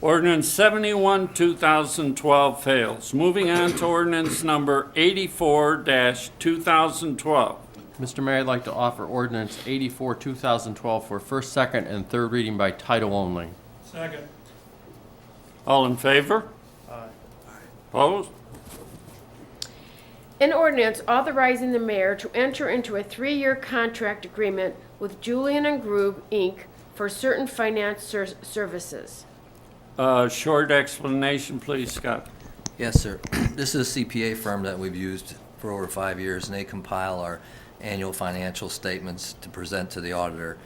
Ordinance 71, 2012 fails. Moving on to ordinance number 84-2012. Mr. Mayor, I'd like to offer ordinance 84, 2012 for first, second, and third reading by title only. Second. All in favor? Aye. Opposed? An ordinance authorizing the mayor to enter into a 3-year contract agreement with Julian and Grube, Inc. for certain finance services. Short explanation, please, Scott. Yes, sir. This is a CPA firm that we've used for over 5 years, and they compile our annual financial statements to present to the auditor.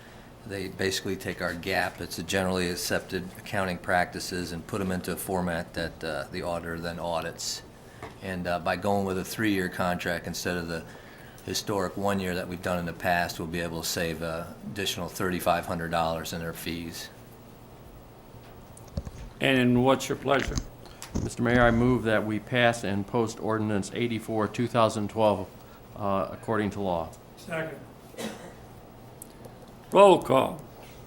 They basically take our GAAP, it's a generally accepted accounting practices, and put them into a format that the auditor then audits. And by going with a 3-year contract instead of the historic 1 year that we've done in the past, we'll be able to save additional $3,500 in their fees. And what's your pleasure? Mr. Mayor, I move that we pass and post ordinance 84, 2012 according to law. Second. Roll call.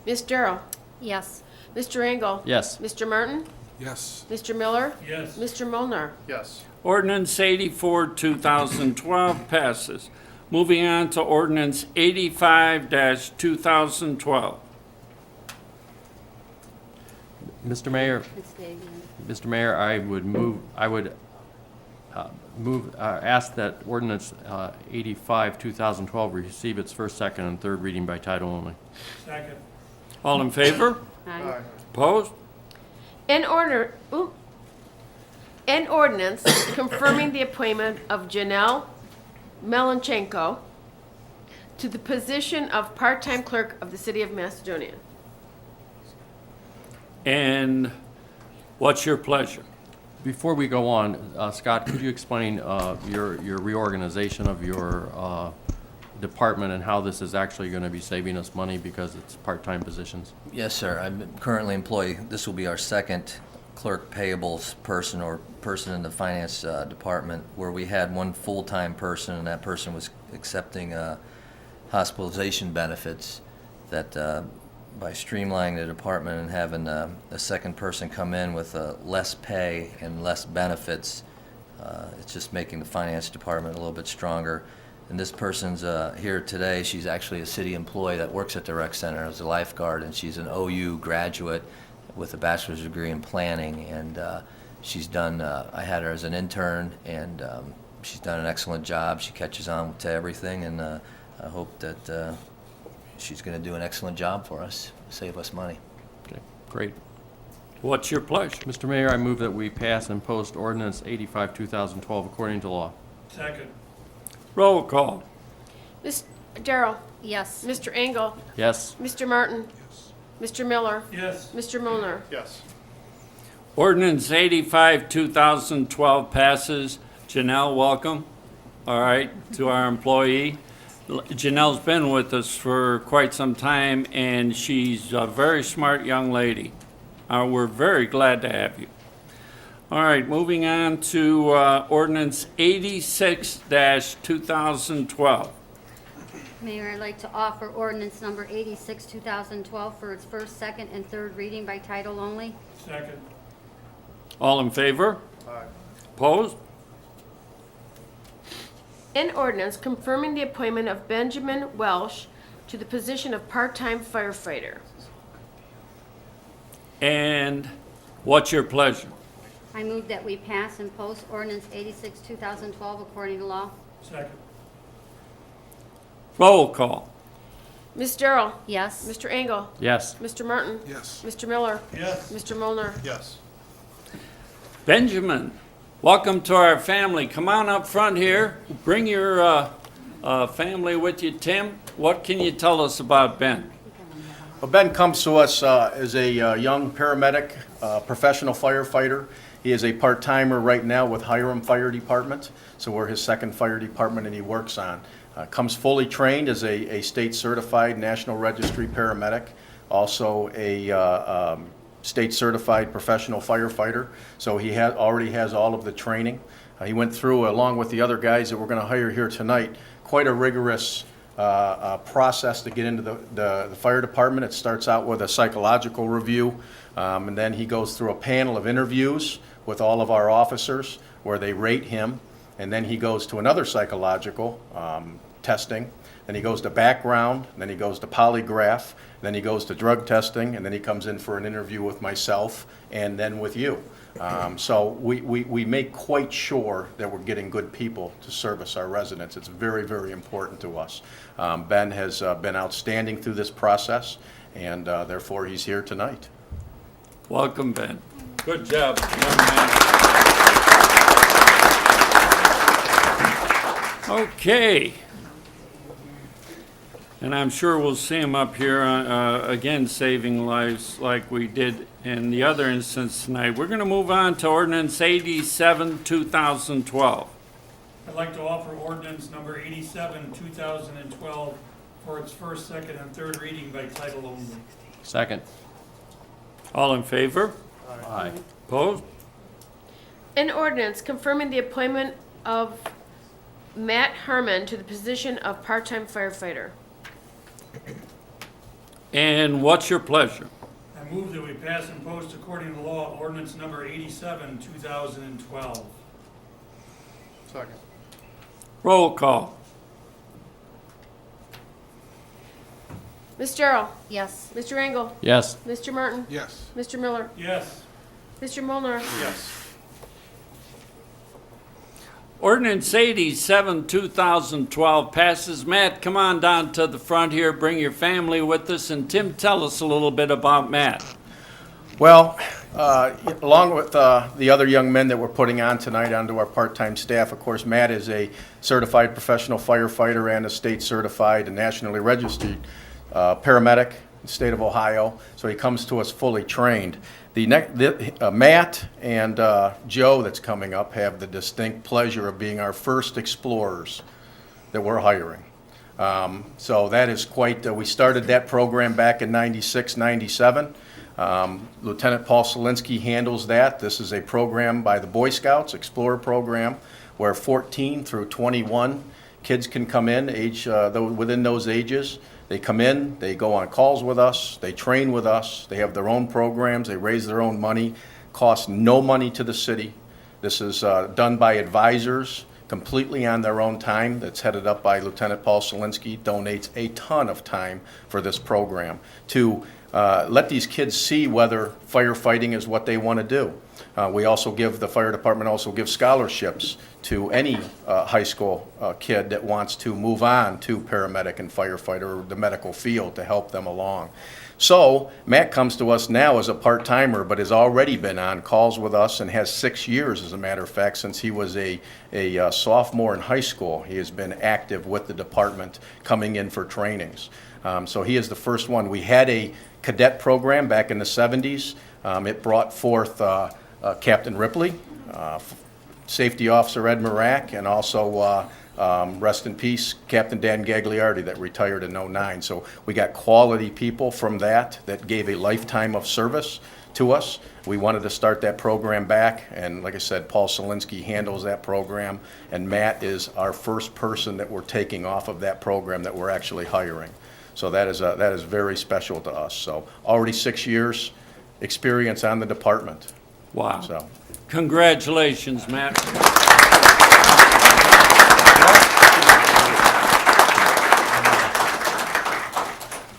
Ms. Darrow? Yes. Mr. Engel? Yes. Mr. Martin? Yes. Mr. Miller? Yes. Mr. Molnar? Yes. Ordinance 84, 2012 passes. Moving on to ordinance 85-2012. Mr. Mayor, Mr. Mayor, I would ask that ordinance 85, 2012 receive its first, second, and third reading by title only. Second. All in favor? Aye. Opposed? An ordinance confirming the appointment of Janelle Melanchenko to the position of part-time clerk of the city of Macedonia. And what's your pleasure? Before we go on, Scott, could you explain your reorganization of your department and how this is actually going to be saving us money because it's part-time positions? Yes, sir. I'm currently employed, this will be our second clerk payables person or person in the finance department, where we had one full-time person and that person was accepting hospitalization benefits. That by streamlining the department and having a second person come in with less pay and less benefits, it's just making the finance department a little bit stronger. And this person's here today. She's actually a city employee that works at the rec center as a lifeguard, and she's an OU graduate with a bachelor's degree in planning. And she's done, I had her as an intern, and she's done an excellent job. She catches on to everything, and I hope that she's going to do an excellent job for us, save us money. Okay, great. What's your pleasure? Mr. Mayor, I move that we pass and post ordinance 85, 2012 according to law. Second. Roll call. Ms. Darrow? Yes. Mr. Engel? Yes. Mr. Martin? Mr. Miller? Yes. Mr. Molnar? Yes. Ordinance 85, 2012 passes. Janelle, welcome. All right, to our employee. Janelle's been with us for quite some time, and she's a very smart young lady. We're very glad to have you. All right, moving on to ordinance 86-2012. Mayor, I'd like to offer ordinance number 86, 2012 for its first, second, and third reading by title only. Second. All in favor? Aye. Opposed? An ordinance confirming the appointment of Benjamin Welsh to the position of part-time firefighter. And what's your pleasure? I move that we pass and post ordinance 86, 2012 according to law. Second. Roll call. Ms. Darrow? Yes. Mr. Engel? Yes. Mr. Martin? Yes. Mr. Miller? Yes. Mr. Molnar? Yes. Benjamin Welcome to our family. Come on up front here. Bring your family with you. Tim, what can you tell us about Ben? Well, Ben comes to us as a young paramedic, professional firefighter. He is a part-timer right now with Hiram Fire Department, so we're his second fire department and he works on. Comes fully trained as a state-certified National Registry paramedic, also a state-certified professional firefighter, so he already has all of the training. He went through, along with the other guys that we're going to hire here tonight, quite a rigorous process to get into the fire department. It starts out with a psychological review, and then he goes through a panel of interviews with all of our officers where they rate him, and then he goes to another psychological testing, then he goes to background, then he goes to polygraph, then he goes to drug testing, and then he comes in for an interview with myself and then with you. So we make quite sure that we're getting good people to service our residents. It's very, very important to us. Ben has been outstanding through this process, and therefore he's here tonight. Welcome, Ben. Good job, young man. Okay. And I'm sure we'll see him up here again, saving lives like we did in the other instance tonight. We're going to move on to Ordinance 87, 2012. I'd like to offer ordinance number 87, 2012 for its first, second, and third reading by title only. Second. All in favor? Aye. Opposed? An ordinance confirming the appointment of Matt Herman to the position of part-time firefighter. And what's your pleasure? I move that we pass and post according to law ordinance number 87, 2012. Second. Roll call. Ms. Gerald? Yes. Mr. Engel? Yes. Mr. Martin? Yes. Mr. Miller? Yes. Mr. Molnar? Yes. Ordinance 87, 2012 passes. Matt, come on down to the front here, bring your family with us, and Tim, tell us a little bit about Matt. Well, along with the other young men that we're putting on tonight onto our part-time staff, of course, Matt is a certified professional firefighter and a state-certified and nationally registered paramedic in the state of Ohio, so he comes to us fully trained. Matt and Joe that's coming up have the distinct pleasure of being our first explorers that we're hiring. So that is quite, we started that program back in 96, 97. Lieutenant Paul Solinsky handles that. This is a program by the Boy Scouts, Explorer program, where 14 through 21 kids can come in, within those ages. They come in, they go on calls with us, they train with us, they have their own programs, they raise their own money, costs no money to the city. This is done by advisors completely on their own time. That's headed up by Lieutenant Paul Solinsky, donates a ton of time for this program to let these kids see whether firefighting is what they want to do. We also give, the fire department also gives scholarships to any high school kid that wants to move on to paramedic and firefighter or the medical field to help them along. So Matt comes to us now as a part-timer, but has already been on calls with us and has 6 years, as a matter of fact, since he was a sophomore in high school. He has been active with the department, coming in for trainings. So he is the first one. We had a cadet program back in the 70s. It brought forth Captain Ripley, Safety Officer Ed Marak, and also rest in peace, Captain Dan Gagliardi, that retired in '09. So we got quality people from that gave a lifetime of service to us. We wanted to start that program back, and like I said, Paul Solinsky handles that program, and Matt is our first person that we're taking off of that program that we're actually hiring. So that is very special to us. So already 6 years experience on the department. Wow. So Congratulations, Matt.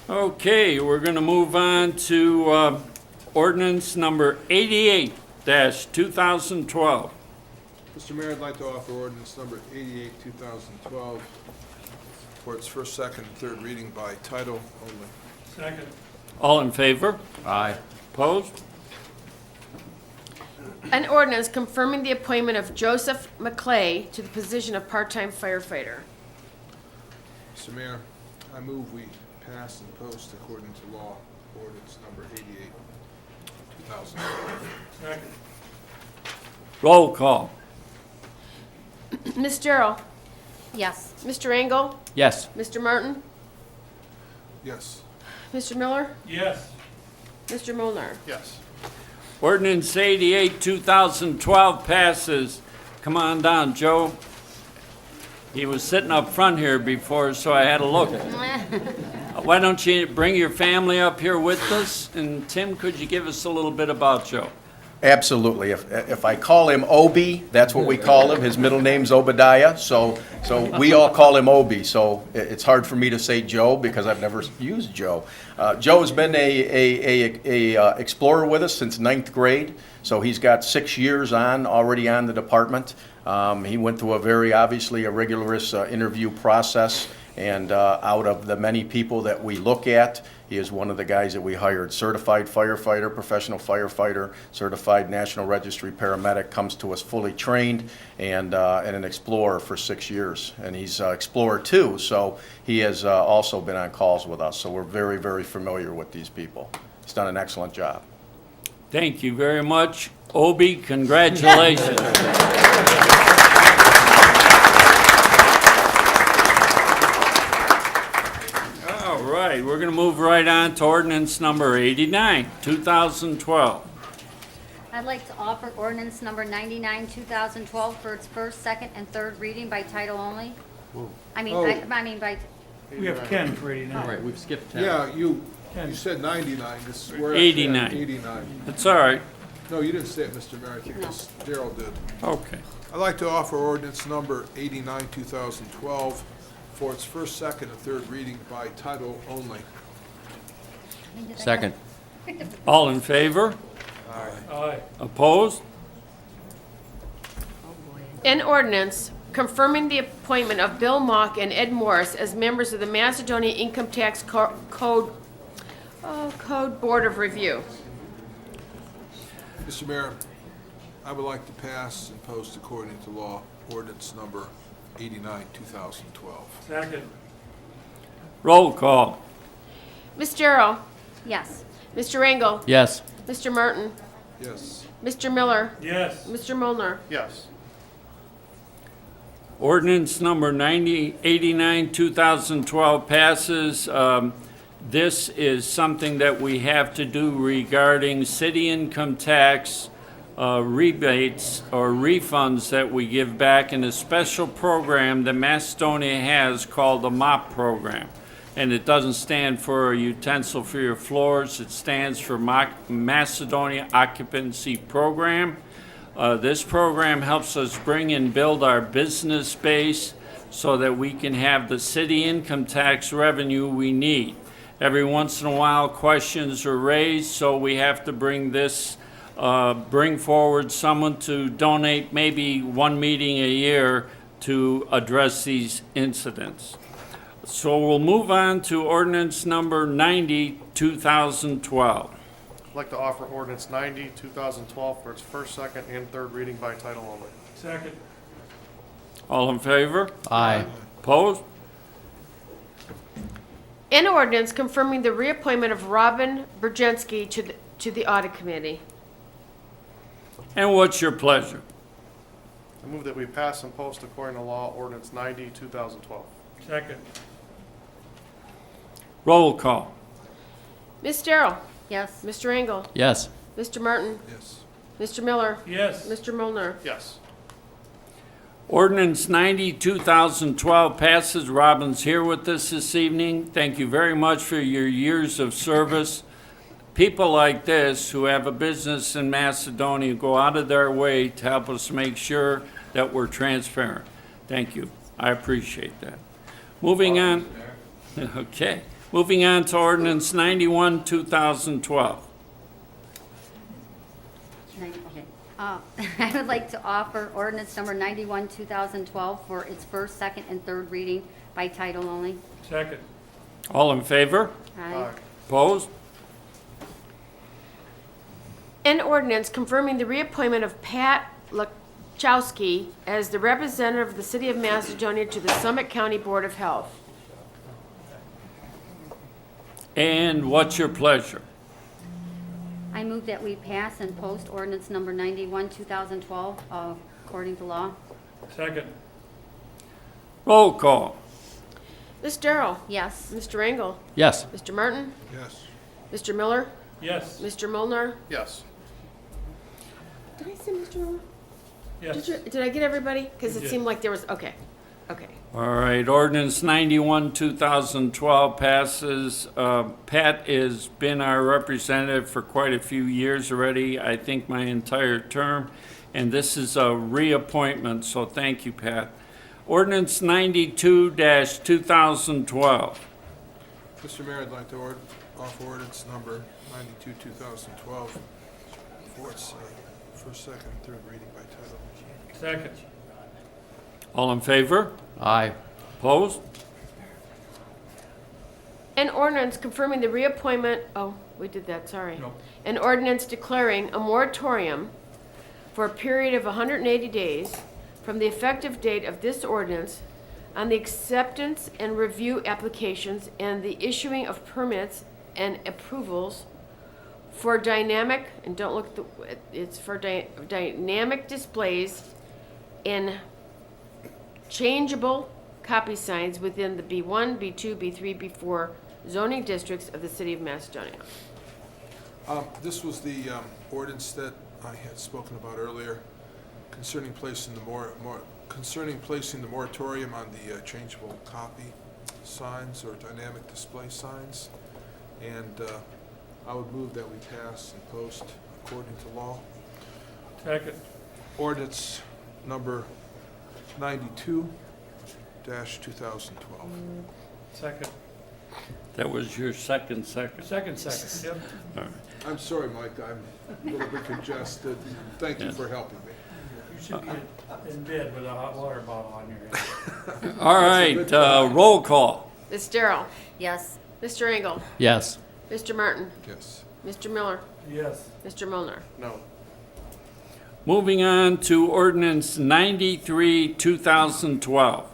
Okay, we're going to move on to ordinance number 88-2012. Mr. Mayor, I'd like to offer ordinance number 88, 2012 for its first, second, and third reading by title only. Second. All in favor? Aye. Opposed? An ordinance confirming the appointment of Joseph McClay to the position of part-time firefighter. Mr. Mayor, I move we pass and post according to law ordinance number 88, 2012. Roll call. Ms. Darrow? Yes. Mr. Engel? Yes. Mr. Martin? Yes. Mr. Miller? Yes. Mr. Molnar? Yes. Ordinance 88, 2012 passes. Come on down, Joe. He was sitting up front here before, so I had to look. Why don't you bring your family up here with us? And Tim, could you give us a little bit about Joe? Absolutely. If I call him Obi, that's what we call him. His middle name's Obadiah, so we all call him Obi. So it's hard for me to say Joe because I've never used Joe. Joe has been a explorer with us since 9th grade, so he's got 6 years already on the department. He went through obviously a rigorous interview process, and out of the many people that we look at, he is one of the guys that we hired. Certified firefighter, professional firefighter, certified National Registry paramedic, comes to us fully trained, and an explorer for 6 years. And he's Explorer 2, so he has also been on calls with us. So we're very, very familiar with these people. He's done an excellent job. Thank you very much. Obi, congratulations. All right, we're going to move right on to ordinance number 89, 2012. I'd like to offer ordinance number 99, 2012 for its first, second, and third reading by title only. I mean by, We have Ken for 89. All right, we've skipped 10. Yeah, you said 99. We're 89. at 89. That's all right. No, you didn't say it, Mr. Mayor. I think Daryl did. Okay. I'd like to offer ordinance number 89, 2012 for its first, second, and third reading by title only. Second. All in favor? Aye. Opposed? An ordinance confirming the appointment of Bill Mock and Ed Morris as members of the Macedonia Income Tax Code Board of Review. Mr. Mayor, I would like to pass and post according to law ordinance number 89, 2012. Second. Roll call. Ms. Darrow? yes. Mr. Engel? Yes. Mr. Martin? Yes. Mr. Miller? Yes. Mr. Molnar? Yes. Ordinance number 89, 2012 passes. This is something that we have to do regarding city income tax rebates or refunds that we give back in a special program that Macedonia has called the MOP program. And it doesn't stand for a utensil for your floors. It stands for Macedonia Occupancy Program. This program helps us bring and build our business base so that we can have the city income tax revenue we need. Every once in a while, questions are raised, so we have to bring forward someone to donate maybe one meeting a year to address these incidents. So we'll move on to ordinance number 90, 2012. I'd like to offer ordinance 90, 2012 for its first, second, and third reading by title only. Second. All in favor? Aye. Opposed? An ordinance confirming the reappointment of Robin Brzezinski to the Audit Committee. And what's your pleasure? I move that we pass and post according to law ordinance 90, 2012. Second. Roll call. Ms. Darrow? Yes. Mr. Engel? Yes. Mr. Martin? Yes. Mr. Miller? Yes. Mr. Molnar? Yes. Ordinance 90, 2012 passes. Robin's here with us this evening. Thank you very much for your years of service. People like this who have a business in Macedonia go out of their way to help us make sure that we're transparent. Thank you. I appreciate that. Moving on. Okay. Moving on to ordinance 91, 2012. Okay. I would like to offer ordinance number 91, 2012 for its first, second, and third reading by title only. Second. All in favor? Aye. Opposed? An ordinance confirming the reappointment of Pat Lachowski as the representative of the City of Macedonia to the Summit County Board of Health. And what's your pleasure? I move that we pass and post ordinance number 91, 2012, according to law. Second. Roll call. Ms. Darrow? Yes. Mr. Engel? Yes. Mr. Martin? Yes. Mr. Miller? Yes. Mr. Molnar? Yes. Did I say Mr. Miller? Yes. Did I get everybody? Because You it did. seemed like there was, okay. All right, ordinance 91, 2012 passes. Pat has been our representative for quite a few years already, I think my entire term, and this is a reappointment, so thank you, Pat. Ordinance 92-2012. Mr. Mayor, I'd like to offer ordinance number 92, 2012 for its first, second, and third reading by title. Second. All in favor? Aye. Opposed? An ordinance confirming the reappointment, oh, we did that, sorry. No. An ordinance declaring a moratorium for a period of 180 days from the effective date of this ordinance on the acceptance and review applications and the issuing of permits and approvals for dynamic, and don't look, it's for dynamic displays in changeable copy signs within the B1, B2, B3, B4 zoning districts of the City of Macedonia. This was the ordinance that I had spoken about earlier concerning placing the moratorium on the changeable copy signs or dynamic display signs. And I would move that we pass and post according to law. Second. Ordinance number 92-2012. Second. That was your second. Second, yep. All right. I'm sorry, Mike, I'm a little bit congested. Thank you for helping me. You should be in bed with a hot water bottle on your head. All right, roll call. Ms. Darrow? Yes. Mr. Engel? Yes. Mr. Martin? Yes. Mr. Miller? Yes. Mr. Molnar? No. Moving on to ordinance 93, 2012. I'd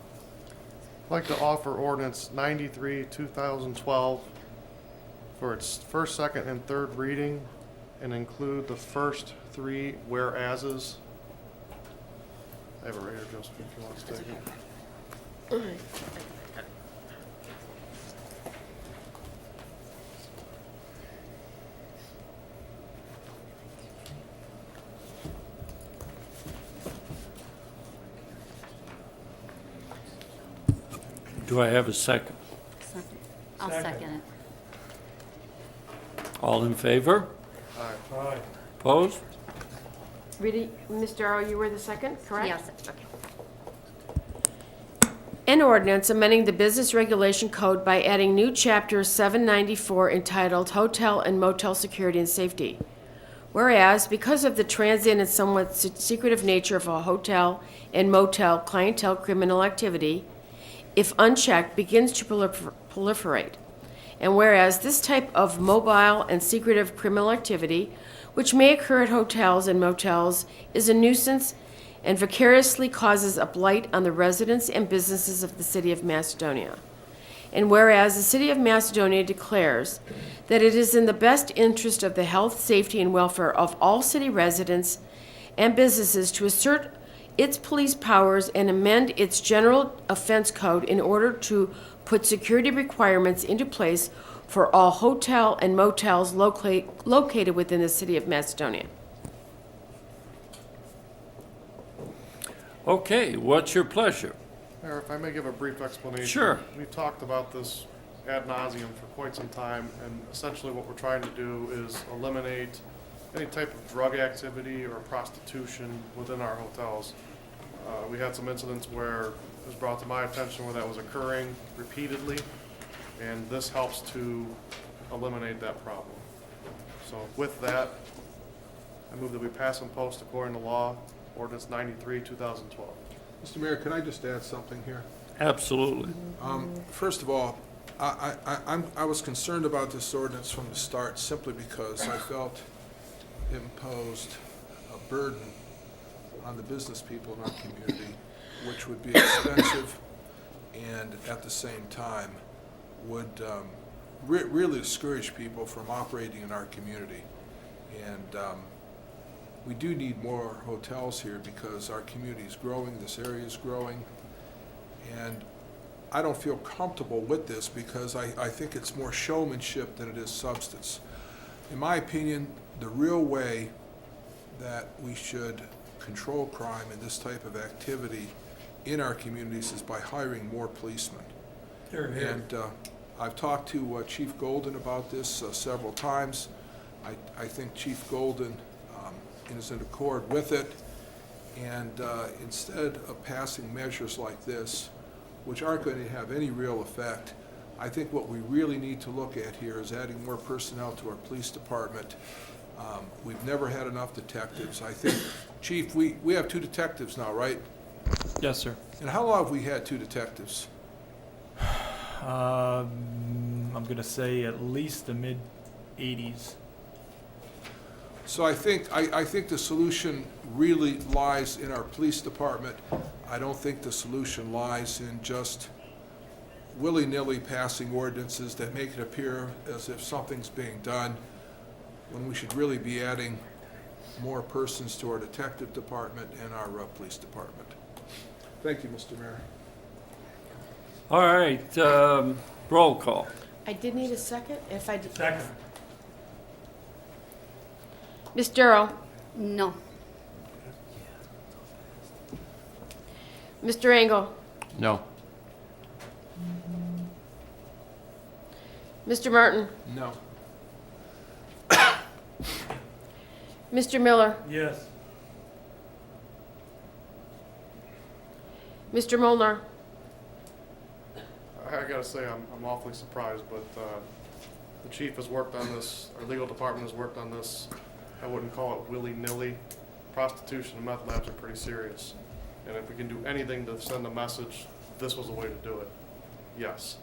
like to offer ordinance 93, 2012 for its first, second, and third reading and include the first three whereases. I have it right here, Joseph, if you want to take it. Do I have a second? I'll Second. second it. All in favor? Aye. Opposed? Really, Ms. Darrow, you were the second, correct? Yes. Okay. An ordinance amending the Business Regulation Code by adding new chapter 794 entitled Hotel and Motel Security and Safety. Whereas, because of the transient and somewhat secretive nature of a hotel and motel clientele criminal activity, if unchecked, begins to proliferate. And whereas this type of mobile and secretive criminal activity, which may occur at hotels and motels, is a nuisance and vicariously causes a blight on the residents and businesses of the City of Macedonia. And whereas the City of Macedonia declares that it is in the best interest of the health, safety, and welfare of all city residents and businesses to assert its police powers and amend its general offense code in order to put security requirements into place for all hotel and motels located within the City of Macedonia. Okay, what's your pleasure? Mayor, if I may give a brief explanation. Sure. We've talked about this ad nauseum for quite some time, and essentially what we're trying to do is eliminate any type of drug activity or prostitution within our hotels. We had some incidents where it was brought to my attention where that was occurring repeatedly, and this helps to eliminate that problem. So with that, I move that we pass and post according to law, ordinance 93, 2012. Mr. Mayor, can I just add something here? Absolutely. First of all, I was concerned about this ordinance from the start simply because I felt imposed a burden on the business people in our community, which would be expensive and at the same time would really discourage people from operating in our community. And we do need more hotels here because our community is growing, this area is growing, and I don't feel comfortable with this because I think it's more showmanship than it is substance. In my opinion, the real way that we should control crime and this type of activity in our communities is by hiring more policemen. And I've talked to Chief Golden about this several times. I think Chief Golden is in accord with it. And instead of passing measures like this, which aren't going to have any real effect, I think what we really need to look at here is adding more personnel to our police department. We've never had enough detectives. I think, Chief, we have 2 detectives now, right? Yes, sir. And how long have we had 2 detectives? I'm going to say at least the mid-'80s. So I think the solution really lies in our police department. I don't think the solution lies in just willy-nilly passing ordinances that make it appear as if something's being done, when we should really be adding more persons to our detective department and our police department. Thank you, Mr. Mayor. All right, roll call. I did need a second, if I did. Second. Ms. Darrow? No. Mr. Engel? No. Mr. Martin? No. Mr. Miller? Yes. Mr. Molnar? I gotta say, I'm awfully surprised, but the chief has worked on this, our legal department has worked on this. I wouldn't call it willy-nilly. Prostitution and meth labs are pretty serious. And if we can do anything to send a message, this was the way to do it. Yes.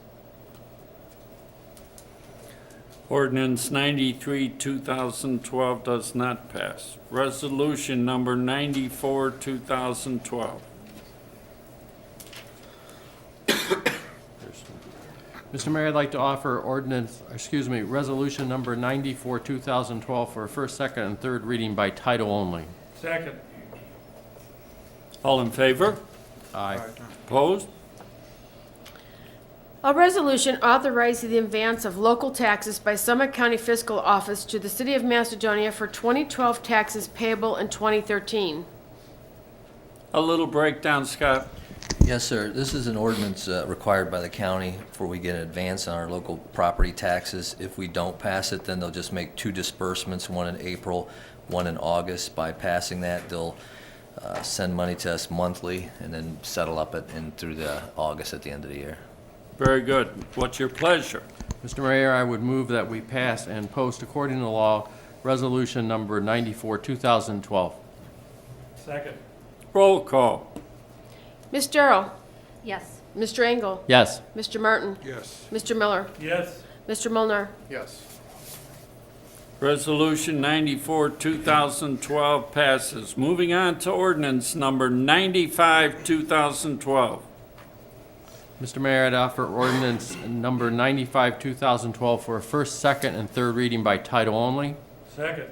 Ordinance 93, 2012 does not pass. Resolution number 94, 2012. Mr. Mayor, I'd like to offer resolution number 94, 2012 for a first, second, and third reading by title only. Second. All in favor? Aye. Opposed? A resolution authorizing the advance of local taxes by Summit County Fiscal Office to the City of Macedonia for 2012 taxes payable in 2013. A little breakdown, Scott. Yes, sir. This is an ordinance required by the county for we get an advance on our local property taxes. If we don't pass it, then they'll just make 2 disbursements, one in April, one in August. By passing that, they'll send money to us monthly and then settle up through the August at the end of the year. Very good. What's your pleasure? Mr. Mayor, I would move that we pass and post according to law resolution number 94, 2012. Second. Roll call. Ms. Darrow? Yes. Mr. Engel? Yes. Mr. Martin? Yes. Mr. Miller? Yes. Mr. Molnar? Yes. Resolution 94, 2012 passes. Moving on to ordinance number 95, 2012. Mr. Mayor, I'd offer ordinance number 95, 2012 for a first, second, and third reading by title only. Second.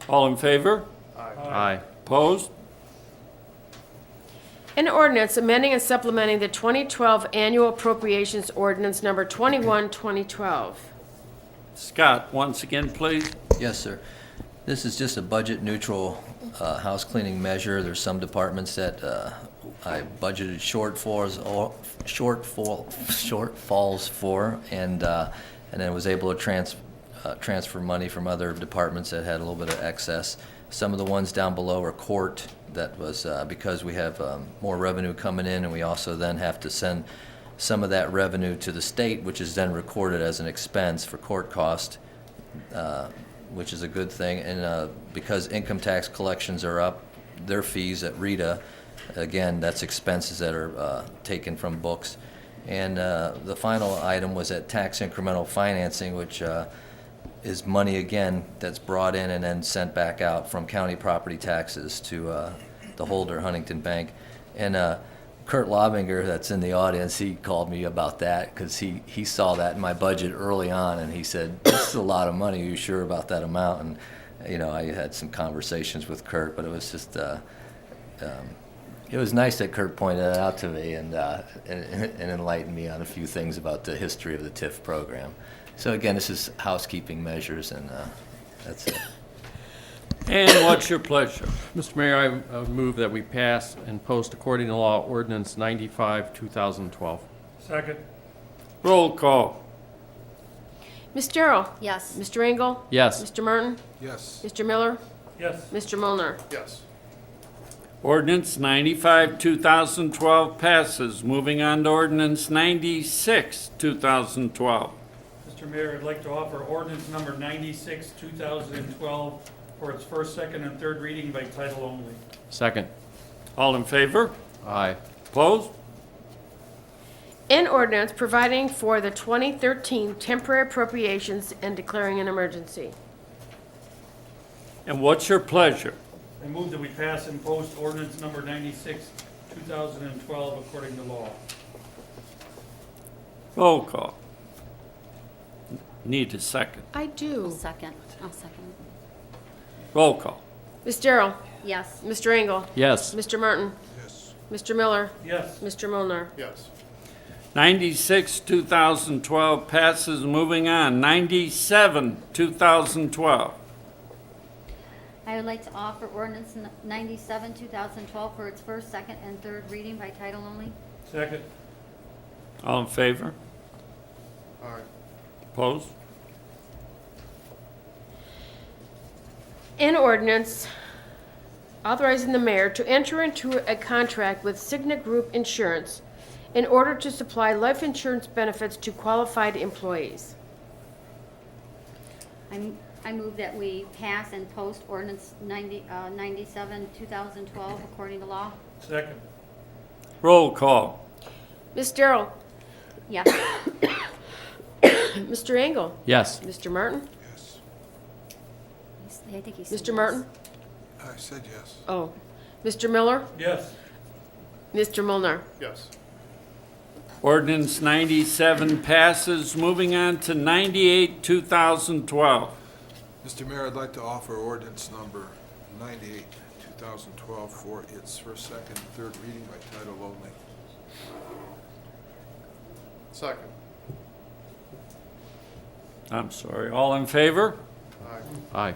All in favor? Aye. Opposed? An ordinance amending and supplementing the 2012 annual appropriations ordinance number 21, 2012. Scott, once again, please. Yes, sir. This is just a budget-neutral house cleaning measure. There's some departments that I budgeted shortfalls for, and then was able to transfer money from other departments that had a little bit of excess. Some of the ones down below are court. That was because we have more revenue coming in, and we also then have to send some of that revenue to the state, which is then recorded as an expense for court cost, which is a good thing. And because income tax collections are up, their fees at RETA, again, that's expenses that are taken from books. And the final item was at tax incremental financing, which is money, again, that's brought in and then sent back out from county property taxes to the holder, Huntington Bank. And Kurt Lobinger, that's in the audience, he called me about that because he saw that in my budget early on, and he said, "This is a lot of money. Are you sure about that amount?" And I had some conversations with Kurt, but it was just it was nice that Kurt pointed it out to me and enlightened me on a few things about the history of the TIF program. So again, this is housekeeping measures, and that's it. And what's your pleasure? Mr. Mayor, I move that we pass and post according to law ordinance 95, 2012. Second. Roll call. Ms. Darrow? Yes. Mr. Engel? Yes. Mr. Martin? Yes. Mr. Miller? Yes. Mr. Mulner? Yes. Ordinance 95, 2012 passes. Moving on to ordinance 96, 2012. Mr. Mayor, I'd like to offer ordinance number 96, 2012 for its first, second, and third reading by title only. Second. All in favor? Aye. Opposed? An ordinance providing for the 2013 temporary appropriations and declaring an emergency. And what's your pleasure? I move that we pass and post ordinance number 96, 2012 according to law. Roll call. Need a second. I do. I'll second. Roll call. Ms. Darrow? Yes. Mr. Engel? Yes. Mr. Martin? Yes. Mr. Miller? Yes. Mr. Mulner? Yes. 96, 2012 passes. Moving on. 97, 2012. I would like to offer ordinance 97, 2012 for its first, second, and third reading by title only. Second. All in favor? All right. Opposed? An ordinance authorizing the mayor to enter into a contract with Cigna Group Insurance in order to supply life insurance benefits to qualified employees. I move that we pass and post ordinance 97, 2012 according to law. Second. Roll call. Ms. Darrow? Yes. Mr. Engel? Yes. Mr. Martin? Yes. I think he said Mr. yes. Martin? I said yes. Oh. Mr. Miller? Yes. Mr. Mulner? Yes. Ordinance 97 passes. Moving on to 98, 2012. Mr. Mayor, I'd like to offer ordinance number 98, 2012 for its first, second, and third reading by title only. Second. I'm sorry. All in favor? Aye. Aye.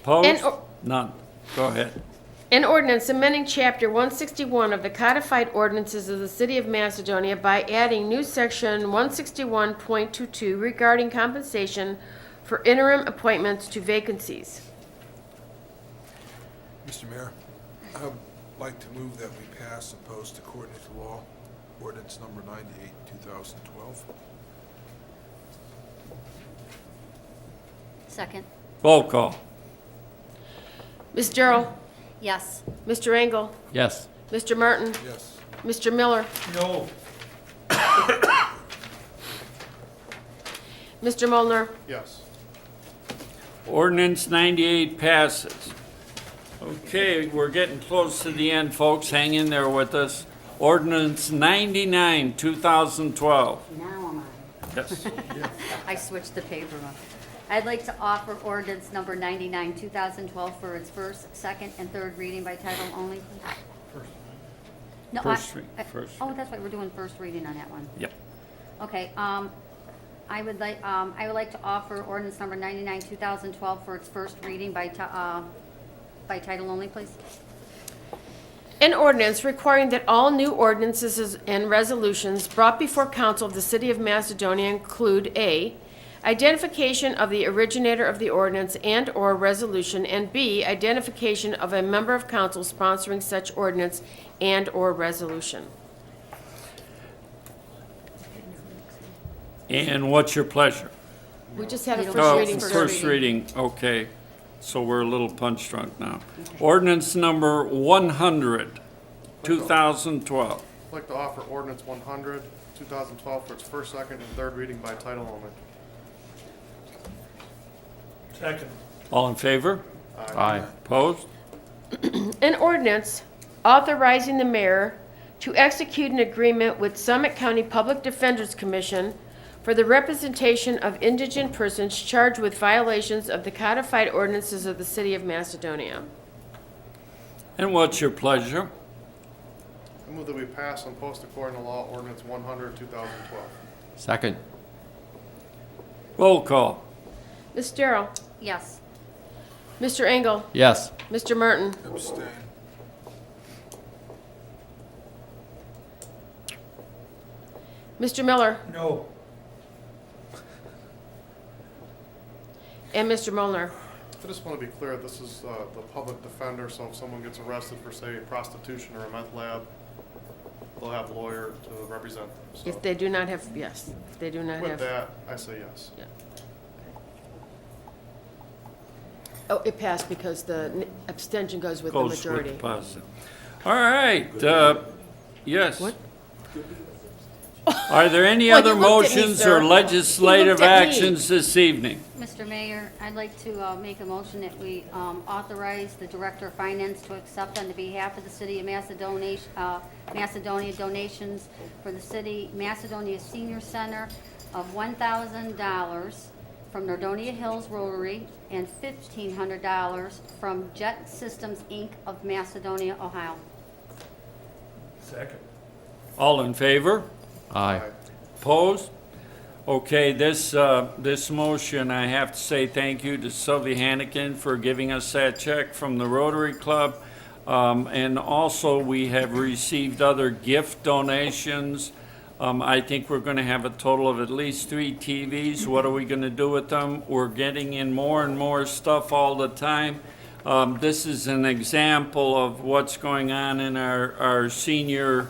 Opposed? None. Go ahead. An ordinance amending Chapter 161 of the codified ordinances of the City of Macedonia by adding new Section 161.22 regarding compensation for interim appointments to vacancies. Mr. Mayor, I would like to move that we pass and post according to law ordinance number 98, 2012. Second. Roll call. Ms. Darrow? Yes. Mr. Engel? Yes. Mr. Martin? Yes. Mr. Miller? No. Mr. Mulner? Yes. Ordinance 98 passes. Okay, we're getting close to the end, folks. Hang in there with us. Ordinance 99, 2012. Now am I. Yes. I switched the paper on. I'd like to offer ordinance number 99, 2012 for its first, second, and third reading by title only. First. No, First reading, first Oh, that's right, we're doing first reading on that one. Yep. Okay, I would like to offer ordinance number 99, 2012 for its first reading by title only, please. An ordinance requiring that all new ordinances and resolutions brought before council of the City of Macedonia include A, identification of the originator of the ordinance and/or resolution, and B, identification of a member of council sponsoring such ordinance and/or resolution. And what's your pleasure? We just had a You first don't- reading. First reading, okay. So we're a little punch drunk now. Ordinance number 100, 2012. I'd like to offer ordinance 100, 2012 for its first, second, and third reading by title only. Second. All in favor? Aye. Opposed? An ordinance authorizing the mayor to execute an agreement with Summit County Public Defenders Commission for the representation of indigent persons charged with violations of the codified ordinances of the city of Macedonia. And what's your pleasure? I move that we pass and post according to law ordinance 100, 2012. Second. Roll call. Ms. Darrow? Yes. Mr. Engel? Yes. Mr. Martin? Abstain. Mr. Miller? No. And Mr. Molnar? I just want to be clear, this is the public defender, so if someone gets arrested for, say, prostitution or a meth lab, they'll have a lawyer to represent them. So If they do not have, yes, if they do not with have. that, I say yes. Yeah. Oh, it passed because the abstention goes with the Goes with majority. positive. All right, yes. What? Are there any Well, other you looked at me, motions sir. or legislative You looked at me. actions this evening? Mr. Mayor, I'd like to make a motion that we authorize the Director of Finance to accept on the behalf of the City of Macedonia donations for the City Macedonia Senior Center of $1,000 from Nordonia Hills Rotary and $1,500 from Jet Systems, Inc. of Macedonia, Ohio. Second. All in favor? Aye. Opposed? Okay, this motion, I have to say thank you to Sylvia Hannikin for giving us that check from the Rotary Club. And also, we have received other gift donations. I think we're going to have a total of at least 3 TVs. What are we going to do with them? We're getting in more and more stuff all the time. This is an example of what's going on in our senior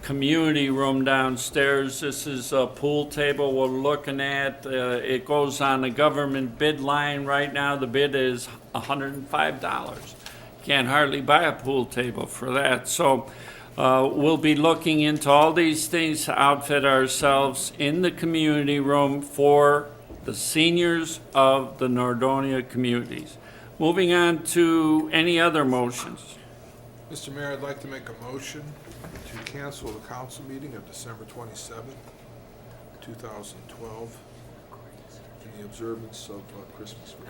community room downstairs. This is a pool table we're looking at. It goes on the government bid line right now. The bid is $105. Can't hardly buy a pool table for that. So we'll be looking into all these things to outfit ourselves in the community room for the seniors of the Nordonia communities. Moving on to any other motions. Mr. Mayor, I'd like to make a motion to cancel the council meeting of December 27th, 2012, in the observance of Christmas week.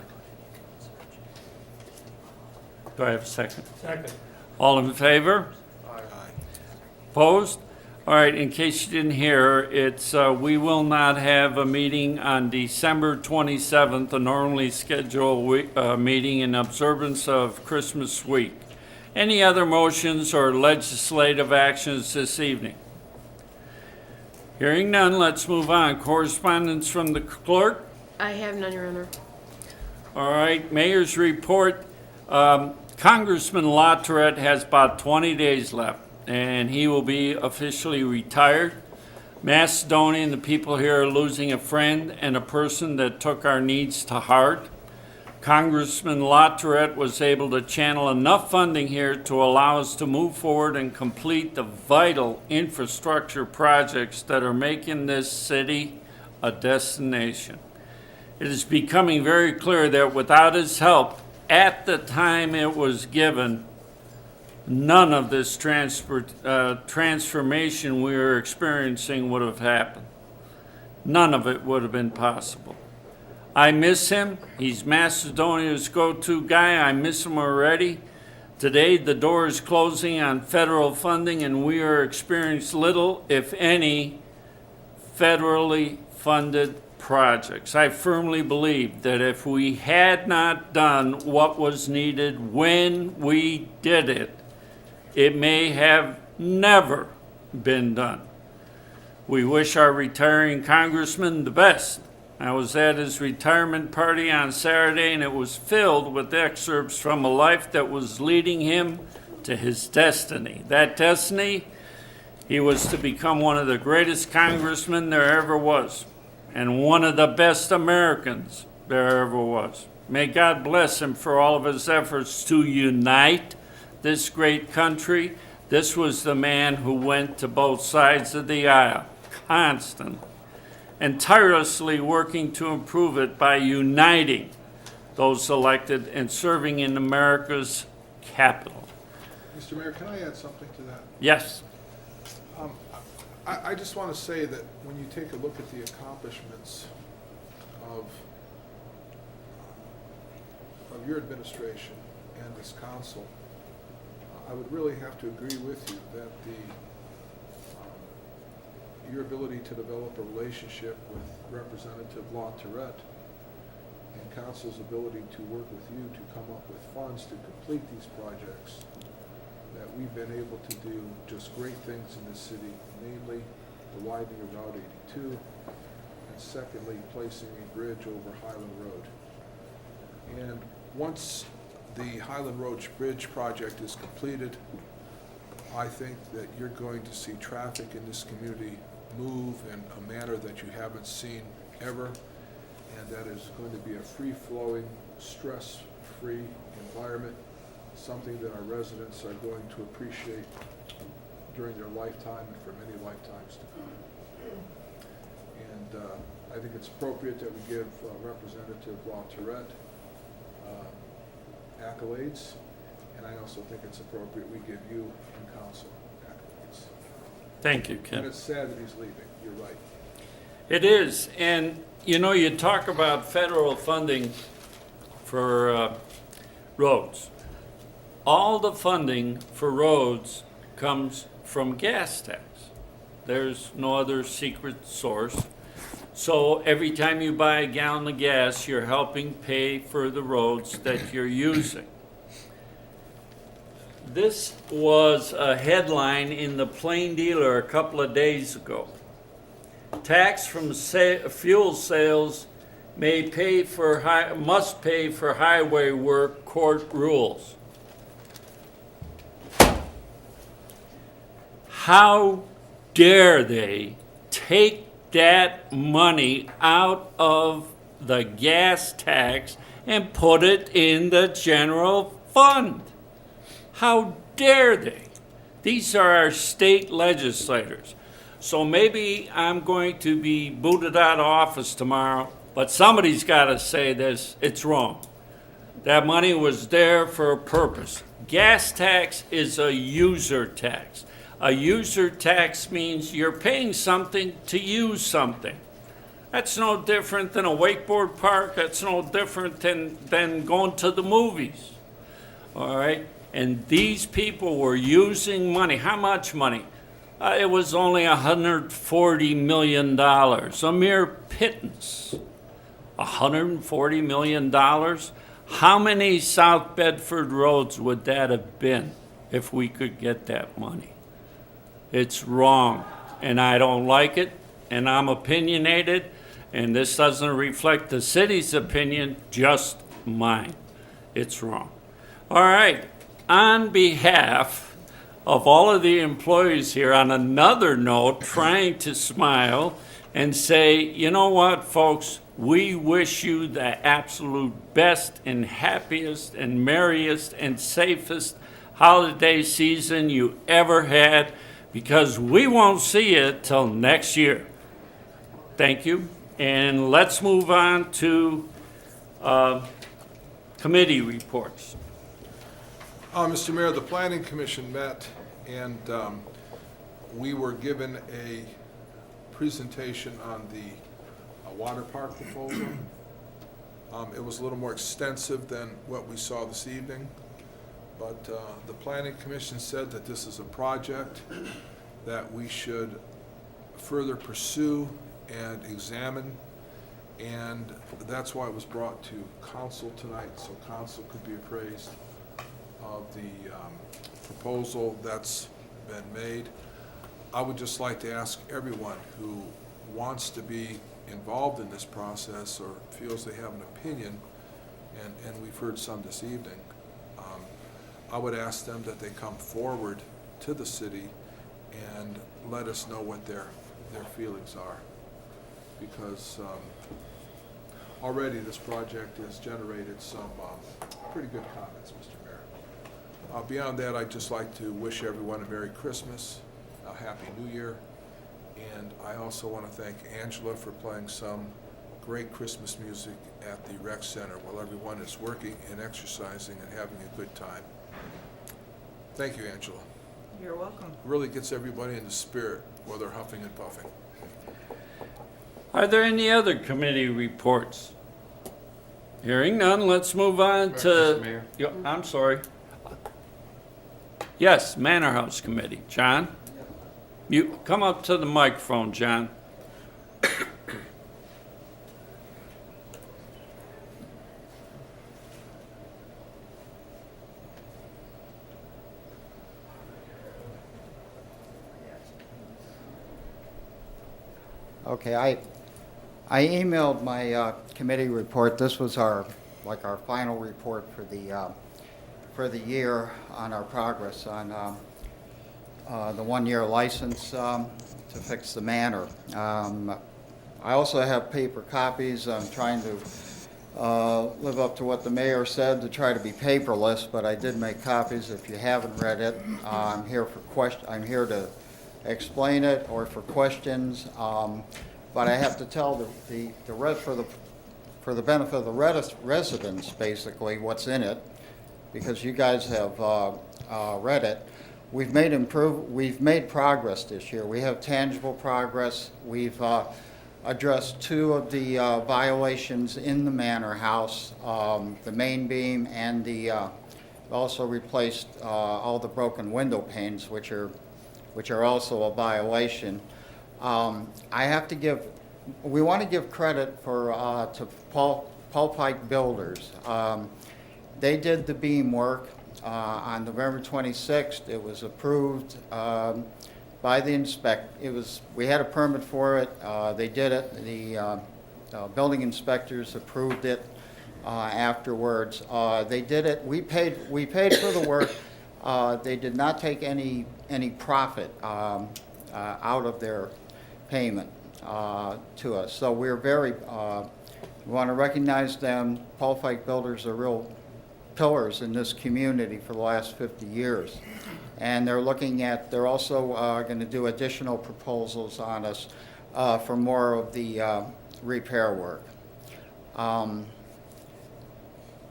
Do I have a second? Second. All in favor? Aye. Opposed? All right, in case you didn't hear, it's, we will not have a meeting on December 27th, a normally scheduled meeting in observance of Christmas week. Any other motions or legislative actions this evening? Hearing none, let's move on. Correspondence from the clerk? I have none, Your Honor. All right, mayor's report. Congressman LaTourette has about 20 days left, and he will be officially retired. Macedonia and the people here are losing a friend and a person that took our needs to heart. Congressman LaTourette was able to channel enough funding here to allow us to move forward and complete the vital infrastructure projects that are making this city a destination. It is becoming very clear that without his help, at the time it was given, none of this transformation we are experiencing would have happened. None of it would have been possible. I miss him. He's Macedonia's go-to guy. I miss him already. Today, the door is closing on federal funding, and we are experiencing little, if any, federally funded projects. I firmly believe that if we had not done what was needed when we did it, it may have never been done. We wish our retiring congressman the best. I was at his retirement party on Saturday, and it was filled with excerpts from a life that was leading him to his destiny. That destiny, he was to become one of the greatest congressmen there ever was, and one of the best Americans there ever was. May God bless him for all of his efforts to unite this great country. This was the man who went to both sides of the aisle constantly and tirelessly working to improve it by uniting those elected, and serving in America's capital. Mr. Mayor, can I add something to that? Yes. I just want to say that when you take a look at the accomplishments of your administration and this council, I would really have to agree with you that your ability to develop a relationship with Representative LaTourette and council's ability to work with you to come up with funds to complete these projects, that we've been able to do just great things in this city, namely the widening of Route 82, and secondly, placing a bridge over Highland Road. And once the Highland Road Bridge project is completed, I think that you're going to see traffic in this community move in a manner that you haven't seen ever, and that is going to be a free-flowing, stress-free environment, something that our residents are going to appreciate during their lifetime and for many lifetimes to come. And I think it's appropriate that we give Representative LaTourette accolades, and I also think it's appropriate we give you and council accolades. Thank you, Ken. And it's sad that he's leaving, you're right. It is, and you know, you talk about federal funding for roads. All the funding for roads comes from gas tax. There's no other secret source. So every time you buy a gallon of gas, you're helping pay for the roads that you're using. This was a headline in the Plain Dealer a couple of days ago. Tax from fuel sales must pay for highway work, court rules. How dare they take that money out of the gas tax and put it in the general fund? How dare they? These are our state legislators. So maybe I'm going to be booted out of office tomorrow, but somebody's got to say this. It's wrong. That money was there for a purpose. Gas tax is a user tax. A user tax means you're paying something to use something. That's no different than a wakeboard park. That's no different than going to the movies. All right? And these people were using money. How much money? It was only $140 million, a mere pittance. $140 million? How many South Bedford roads would that have been if we could get that money? It's wrong, and I don't like it, and I'm opinionated, and this doesn't reflect the city's opinion, just mine. It's wrong. All right, on behalf of all of the employees here, on another note, trying to smile and say, you know what, folks, we wish you the absolute best and happiest and merriest and safest holiday season you ever had, because we won't see it till next year. Thank you. And let's move on to committee reports. Mr. Mayor, the Planning Commission met, and we were given a presentation on the water park proposal. It was a little more extensive than what we saw this evening. But the Planning Commission said that this is a project that we should further pursue and examine, and that's why it was brought to council tonight, so council could be appraised of the proposal that's been made. I would just like to ask everyone who wants to be involved in this process or feels they have an opinion, and we've heard some this evening, I would ask them that they come forward to the city and let us know what their feelings are. Because already this project has generated some pretty good comments, Mr. Mayor. Beyond that, I'd just like to wish everyone a Merry Christmas, a Happy New Year, and I also want to thank Angela for playing some great Christmas music at the rec center while everyone is working and exercising and having a good time. Thank you, Angela. You're welcome. Really gets everybody in the spirit while they're huffing and puffing. Are there any other committee reports? Hearing none, let's move on to... Mr. Mayor? I'm sorry. Yes, Manor House Committee. John? You come up to the microphone, John. Okay, I emailed my committee report. This was our final report for the year on our progress on the one-year license to fix the manor. I also have paper copies. I'm trying to live up to what the mayor said to try to be paperless, but I did make copies. If you haven't read it, I'm here to explain it or for questions. But I have to tell for the benefit of the residents, basically, what's in it, because you guys have read it. We've made progress this year. We have tangible progress. We've addressed 2 of the violations in the manor house, the main beam, and also replaced all the broken window panes, which are also a violation. We want to give credit to Paul Pike Builders. They did the beam work on November 26th. It was approved by the we had a permit for it. They did it. The building inspectors approved it afterwards. They did it. We paid for the work. They did not take any profit out of their payment to us. So we're we want to recognize them. Paul Pike Builders are real pillars in this community for the last 50 years. And they're also going to do additional proposals on us for more of the repair work.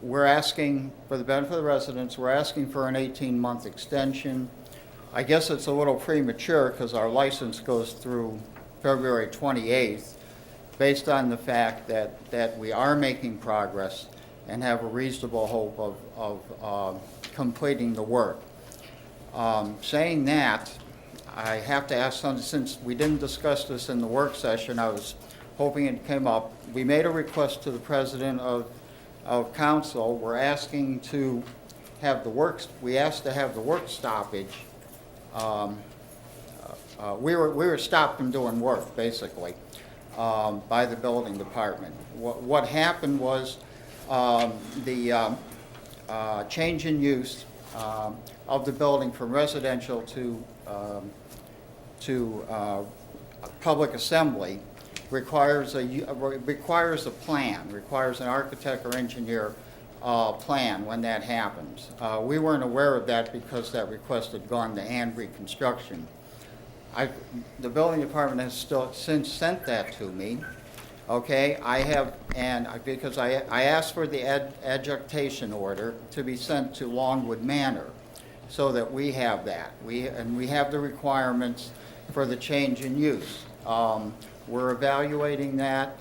We're asking, for the benefit of the residents, we're asking for an 18-month extension. I guess it's a little premature because our license goes through February 28th, based on the fact that we are making progress and have a reasonable hope of completing the work. Saying that, I have to ask something, since we didn't discuss this in the work session, I was hoping it came up. We made a request to the president of council. We're asking to have we asked to have the work stoppage. We were stopped from doing work, basically, by the building department. What happened was the change in use of the building from residential to public assembly requires a plan, requires an architect or engineer plan when that happens. We weren't aware of that because that request had gone to Andrew Construction. The building department has since sent that to me. Okay, because I asked for the adjudication order to be sent to Longwood Manor, so that we have that. We have the requirements for the change in use. We're evaluating that.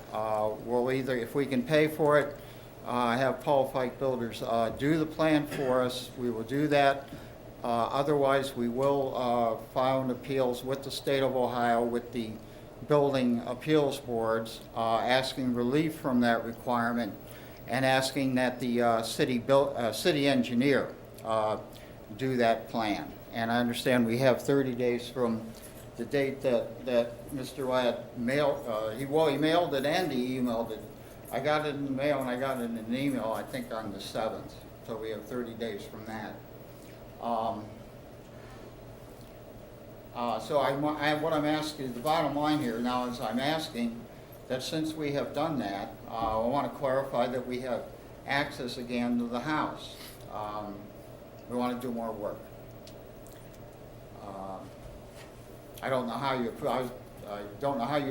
We'll either, if we can pay for it, have Paul Pike Builders do the plan for us. We will do that. Otherwise, we will file an appeals with the state of Ohio, with the building appeals boards, asking relief from that requirement and asking that the city engineer do that plan. And I understand we have 30 days from the date that Mr. Wyatt mailed. He mailed it and he emailed it. I got it in the mail and I got it in an email, I think, on the 7th. So we have 30 days from that. So what I'm asking, the bottom line here now is I'm asking that since we have done that, I want to clarify that we have access again to the house. We want to do more work. I don't know how you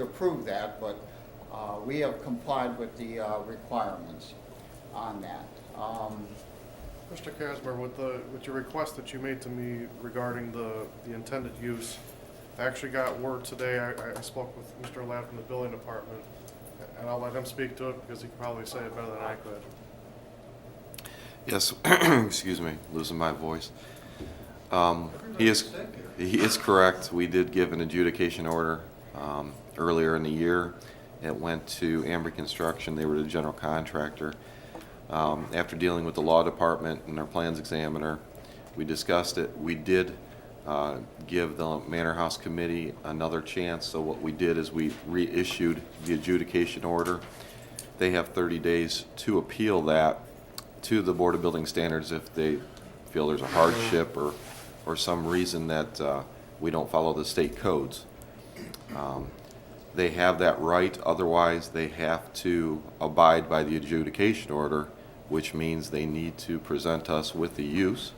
approve that, but We have complied with the requirements on that. Mr. Casmer, with your request that you made to me regarding the intended use, I actually got word today, I spoke with Mr. Ladd from the building department, and I'll let him speak to it because he can probably say it better than I could. Yes, excuse me, losing my voice. He is correct. We did give an adjudication order earlier in the year. It went to Ambry Construction. They were the general contractor. After dealing with the law department and our plans examiner, we discussed it. We did give the Manor House Committee another chance. So what we did is we reissued the adjudication order. They have 30 days to appeal that to the Board of Building Standards if they feel there's a hardship or some reason that we don't follow the state codes. They have that right. Otherwise, they have to abide by the adjudication order, which means they need to present us with the use,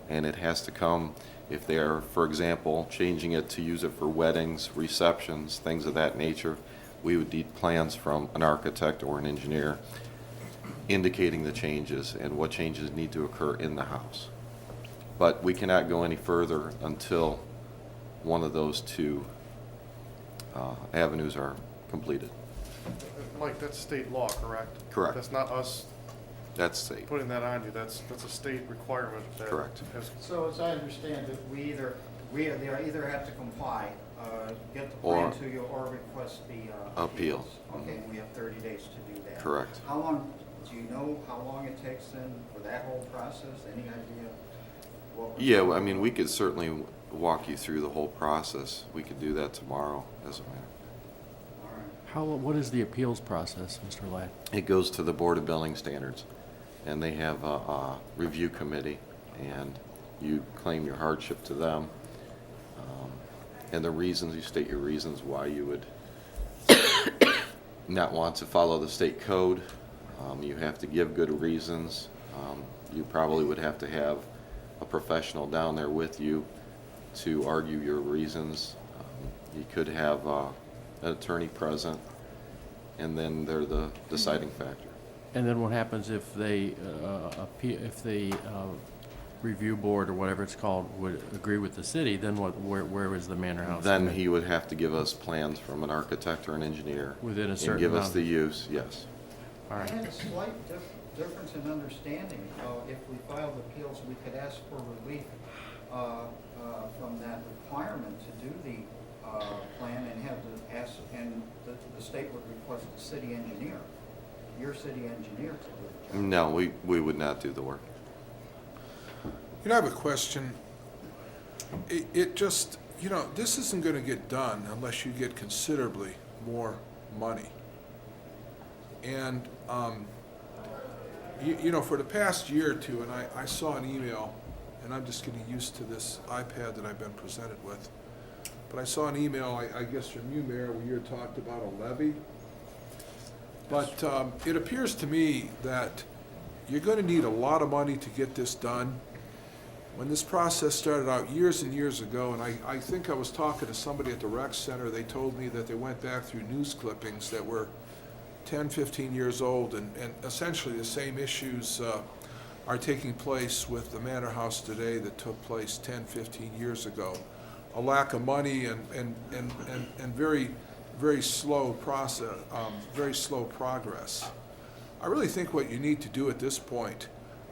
and it has to come if they are, for example, changing it to use it for weddings, receptions, things of that nature. We would need plans from an architect or an engineer indicating the changes and what changes need to occur in the house. But we cannot go any further until one of those two avenues are completed. Mike, that's state law, correct? Correct. That's not us That's safe. putting that on you, that's a state requirement that. Correct. So as I understand it, they either have to comply, get the Or- plan to you, or request the Appeal. appeals. Okay, and we have 30 days to do that. Correct. How long, do you know how long it takes then for that whole process? Any idea? Yeah, I mean, we could certainly walk you through the whole process. We could do that tomorrow, as a matter. What is the appeals process, Mr. Ladd? It goes to the Board of Building Standards, and they have a review committee, and you claim your hardship to them, and the reasons, you state your reasons why you would not want to follow the state code. You have to give good reasons. You probably would have to have a professional down there with you to argue your reasons. You could have an attorney present, and then they're the deciding factor. And then what happens if they review board or whatever it's called would agree with the city? Then where is the Manor House? Then he would have to give us plans from an architect or an engineer. Within a and certain give us amount. the use, yes. All I right. had a slight difference in understanding. If we filed appeals, we could ask for relief from that requirement to do the plan and have to ask, and the state would request the city engineer, your city engineer to do the job. No, we would not do the work. You know, I have a question. It just, you know, this isn't going to get done unless you get considerably more money. And, you know, for the past year or two, and I saw an email, and I'm just getting used to this iPad that I've been presented with, but I saw an email, I guess from you, Mayor, where you had talked about a levy. But it appears to me that you're going to need a lot of money to get this done. When this process started out years and years ago, and I think I was talking to somebody at the rec center, they told me that they went back through news clippings that were 10, 15 years old, and essentially the same issues are taking place with the Manor House today that took place 10, 15 years ago. A lack of money and very, very slow process, very slow progress. I really think what you need to do at this point,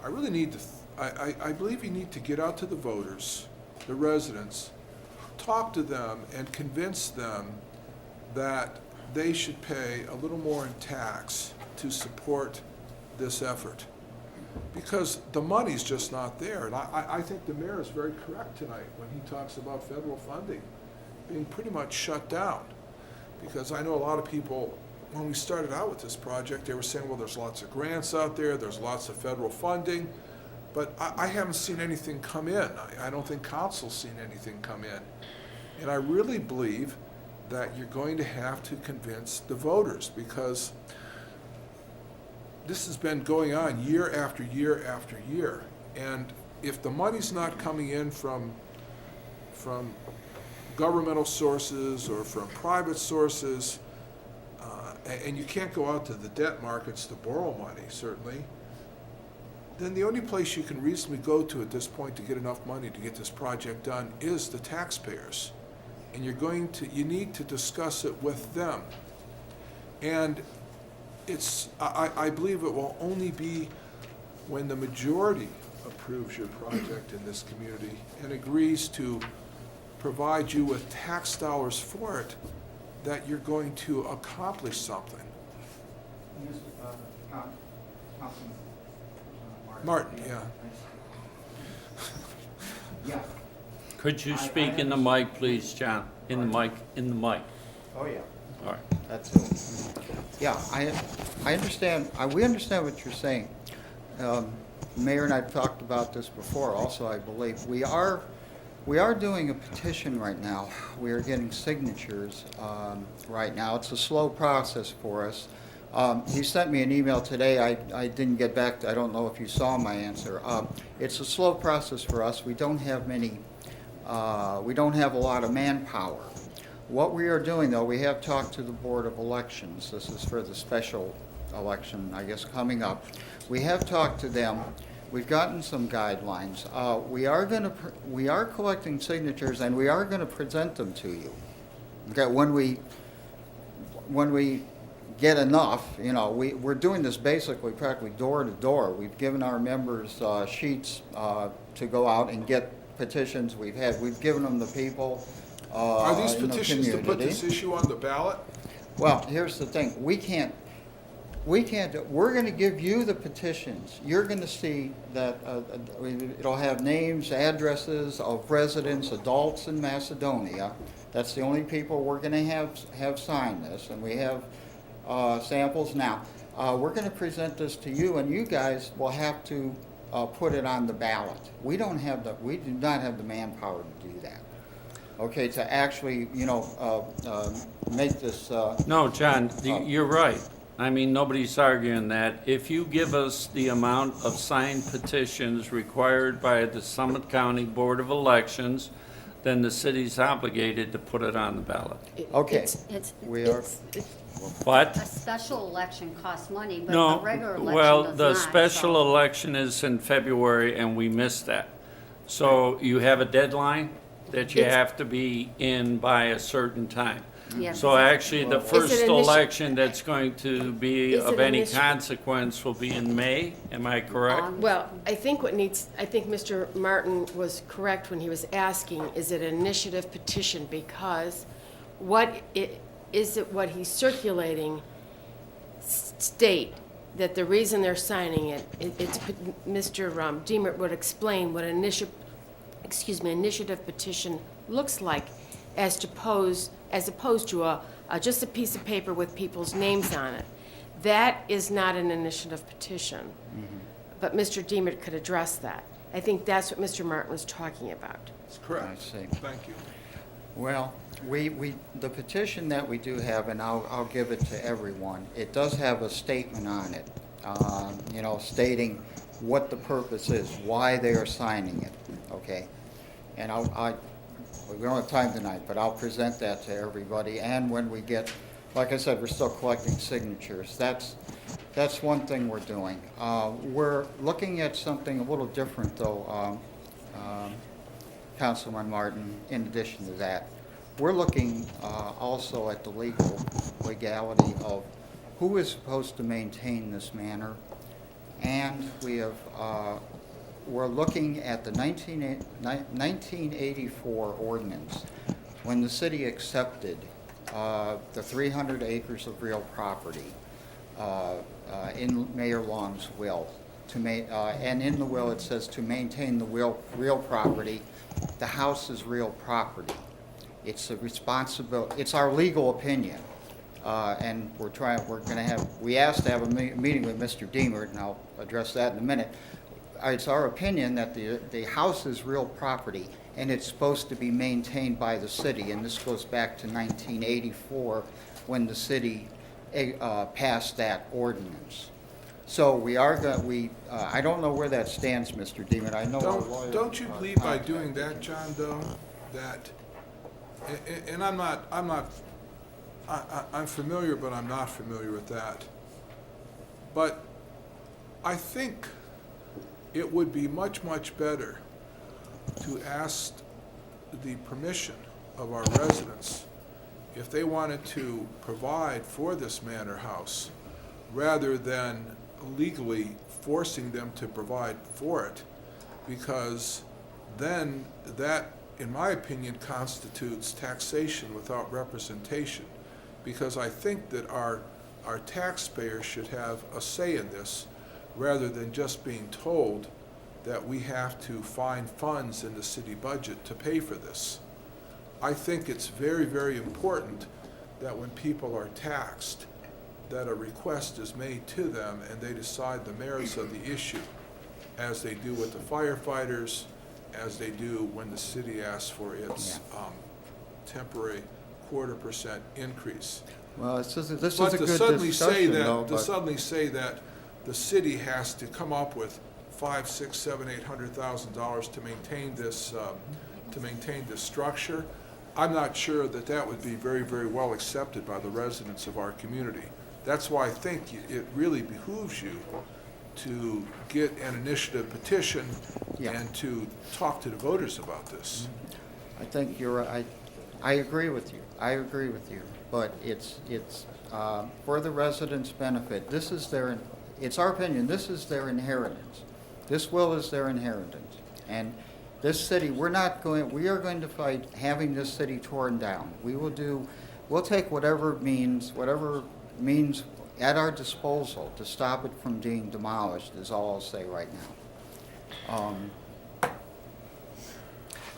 I believe you need to get out to the voters, the residents, talk to them and convince them that they should pay a little more in tax to support this effort. Because the money's just not there. And I think the mayor is very correct tonight when he talks about federal funding being pretty much shut down. Because I know a lot of people, when we started out with this project, they were saying, well, there's lots of grants out there, there's lots of federal funding, but I haven't seen anything come in. I don't think council's seen anything come in. And I really believe that you're going to have to convince the voters, because this has been going on year after year after year. And if the money's not coming in from governmental sources or from private sources, and you can't go out to the debt markets to borrow money, certainly, then the only place you can reasonably go to at this point to get enough money to get this project done is the taxpayers. And you need to discuss it with them. And I believe it will only be when the majority approves your project in this community and agrees to provide you with tax dollars for it that you're going to accomplish something. Councilman Martin, yeah. Yeah. Could you speak in the mic, please, John? In the mic. Oh, yeah. All right. That's it. Yeah, I understand, we understand what you're saying. Mayor and I have talked about this before also, I believe. We are doing a petition right now. We are getting signatures right now. It's a slow process for us. He sent me an email today. I didn't get back. I don't know if you saw my answer. It's a slow process for us. We don't have we don't have a lot of manpower. What we are doing, though, we have talked to the Board of Elections. This is for the special election, I guess, coming up. We have talked to them. We've gotten some guidelines. We are collecting signatures, and we are going to present them to you. Okay, when we get enough, we're doing this basically practically door to door. We've given our members sheets to go out and get petitions. We've given them to people. Are these in the petitions to put community. this issue on the ballot? Well, here's the thing. We're going to give you the petitions. You're going to see that it'll have names, addresses of residents, adults in Macedonia. That's the only people we're going to have sign this, and we have samples now. We're going to present this to you, and you guys will have to put it on the ballot. We do not have the manpower to do that. Okay, to actually, make this. No, John, you're right. I mean, nobody's arguing that. If you give us the amount of signed petitions required by the Summit County Board of Elections, then the city's obligated to put it on the ballot. Okay. What? A special election costs money, but No, a regular election well, does the not, special so- election is in February, and we missed that. So you have a deadline that you It's- have to be in by a certain time. Yes. So actually, the Is it first initi- election that's going to be Is of it any initi- consequence will be in May, am I correct? Well, I think Mr. Martin was correct when he was asking, is it an initiative petition? Because what he's circulating state that the reason they're signing it's Mr. Deemert would explain what an initiative petition looks like as opposed to just a piece of paper with people's names on it. That is not an initiative petition. Mm-hmm. But Mr. Deemert could address that. I think that's what Mr. Martin was talking about. That's correct. I see. Thank you. Well, the petition that we do have, and I'll give it to everyone, it does have a statement on it, stating what the purpose is, why they are signing it, okay? And we don't have time tonight, but I'll present that to everybody, and when we get, like I said, we're still collecting signatures. That's one thing we're doing. We're looking at something a little different, though, Councilman Martin, in addition to that. We're looking also at the legality of who is supposed to maintain this manor, and we're looking at the 1984 ordinance, when the city accepted the 300 acres of real property in Mayor Long's will. And in the will, it says to maintain the real property. The house is real property. It's a responsibility. It's our legal opinion, and we asked to have a meeting with Mr. Deemert, and I'll address that in a minute. It's our opinion that the house is real property, and it's supposed to be maintained by the city, and this goes back to 1984 when the city passed that ordinance. So I don't know where that stands, Mr. Deemert. I know our lawyer. Don't you believe by doing that, John, though, that, and I'm not I'm familiar, but I'm not familiar with that. But I think it would be much, much better to ask the permission of our residents if they wanted to provide for this manor house, rather than legally forcing them to provide for it, because then that, in my opinion, constitutes taxation without representation. Because I think that our taxpayers should have a say in this, rather than just being told that we have to find funds in the city budget to pay for this. I think it's very, very important that when people are taxed, that a request is made to them and they decide the merits of the issue, as they do with the firefighters, as they do when the city asks for its temporary 0.25% increase. Well, this is a good But to suddenly say discussion, that, though, to but- suddenly say that the city has to come up with $500,000, $600,000, $700,000, $800,000 to maintain this structure, I'm not sure that that would be very, very well accepted by the residents of our community. That's why I think it really behooves you to get an initiative petition and to talk to the voters about this. I think you're, I agree with you. I agree with you. But it's for the residents' benefit. This is their, it's our opinion, this is their inheritance. This will is their inheritance. And this city, we are going to fight having this city torn down. We'll take whatever means at our disposal to stop it from being demolished, is all I'll say right now.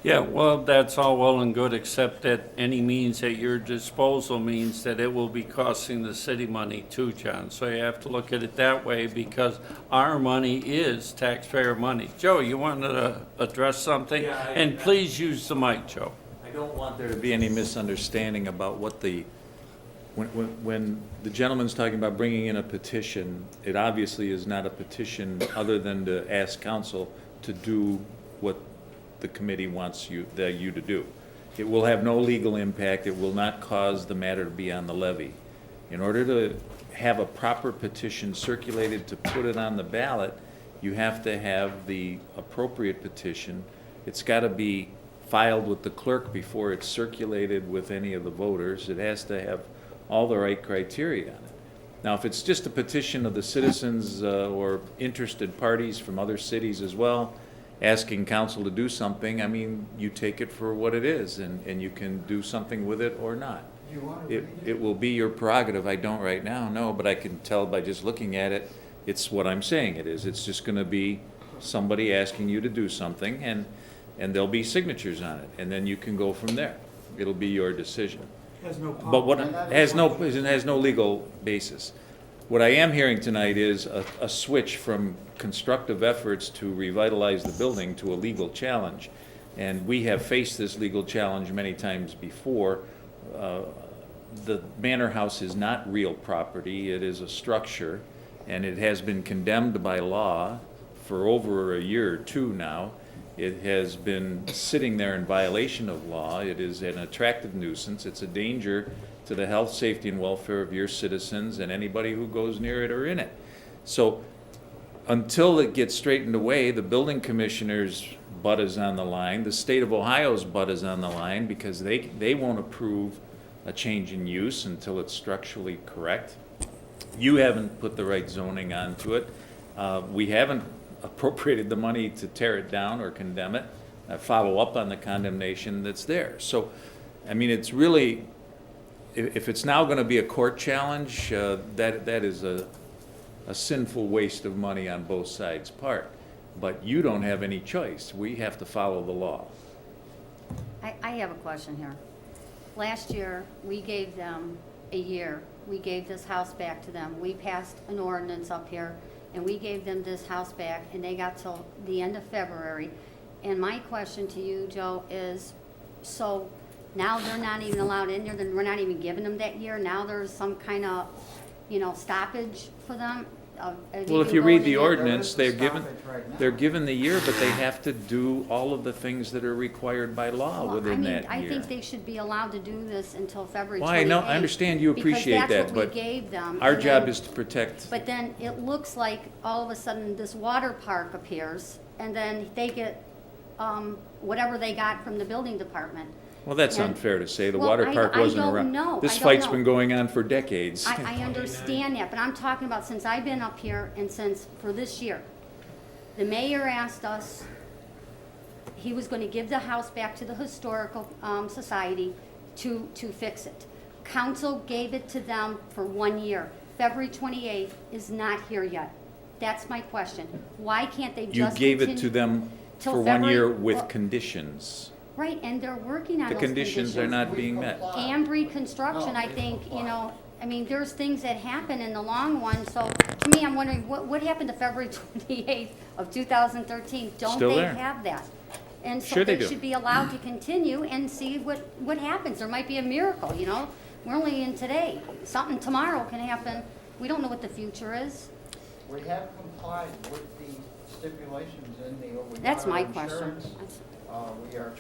Yeah, well, that's all well and good, except that any means at your disposal means that it will be costing the city money too, John. So you have to look at it that way, because our money is taxpayer money. Joe, you wanted to address something? Yeah, And please use the mic, Joe. I don't want there to be any misunderstanding about what when the gentleman's talking about bringing in a petition, it obviously is not a petition other than to ask council to do what the committee wants you to do. It will have no legal impact. It will not cause the matter to be on the levy. In order to have a proper petition circulated to put it on the ballot, you have to have the appropriate petition. It's got to be filed with the clerk before it's circulated with any of the voters. It has to have all the right criteria on it. Now, if it's just a petition of the citizens or interested parties from other cities as well, asking council to do something, I mean, you take it for what it is, and you can do something with it or not. It will be your prerogative. I don't right now, no, but I can tell by just looking at it, it's what I'm saying it is. It's just gonna be somebody asking you to do something, and there'll be signatures on it, and then you can go from there. It'll be your decision. But what, it has no legal basis. What I am hearing tonight is a switch from constructive efforts to revitalize the building to a legal challenge. And we have faced this legal challenge many times before. The manor house is not real property, it is a structure, and it has been condemned by law for over a year or two now. It has been sitting there in violation of law. It is an attractive nuisance. It's a danger to the health, safety, and welfare of your citizens and anybody who goes near it or in it. So until it gets straightened away, the building commissioner's butt is on the line, the state of Ohio's butt is on the line, because they won't approve a change in use until it's structurally correct. You haven't put the right zoning onto it. We haven't appropriated the money to tear it down or condemn it, follow up on the condemnation that's there. So, I mean, it's really, if it's now going to be a court challenge, that is a sinful waste of money on both sides' part. But you don't have any choice. We have to follow the law. I have a question here. Last year, we gave them a year. We gave this house back to them. We passed an ordinance up here, and we gave them this house back, and they got till the end of February. And my question to you, Joe, is, so now they're not even allowed in there, then we're not even giving them that year? Now there's some kind of, stoppage for them? Well, if you read the ordinance, ordinance, they're they're given the year, but they have to do all of the things that are required by law within that year. I think they should be allowed to do this until February 28th. Well, I know, I understand you appreciate that, Because that's what but we gave them. our and job then- is to protect. But then it looks like all of a sudden this water park appears, and then they get whatever they got from the building department. Well, that's And- unfair to say. The Well, water park I wasn't don't around. know. This I don't fight's know. been going on for decades. I understand that, but I'm talking about since I've been up here and since, for this year, the mayor asked us, he was gonna give the house back to the historical, society to fix it. Council gave it to them for 1 year. February 28th is not here yet. That's my question. Why can't they You just gave it to continue them till for 1 year February? with Well, conditions. Right, and they're working on The those conditions are not being met. Ambry Construction, I think, you know, I mean, there's things that happen in the long run, so to me, I'm wondering, what happened to February 28th of 2013? Don't Still they there. have that? And so Sure they they do. should be allowed to continue and see what happens. There might be a miracle, you know? We're only in today. Something tomorrow can happen. We don't know what the future is. We have complied with the stipulations in the. we That's got our my question. insurance. We are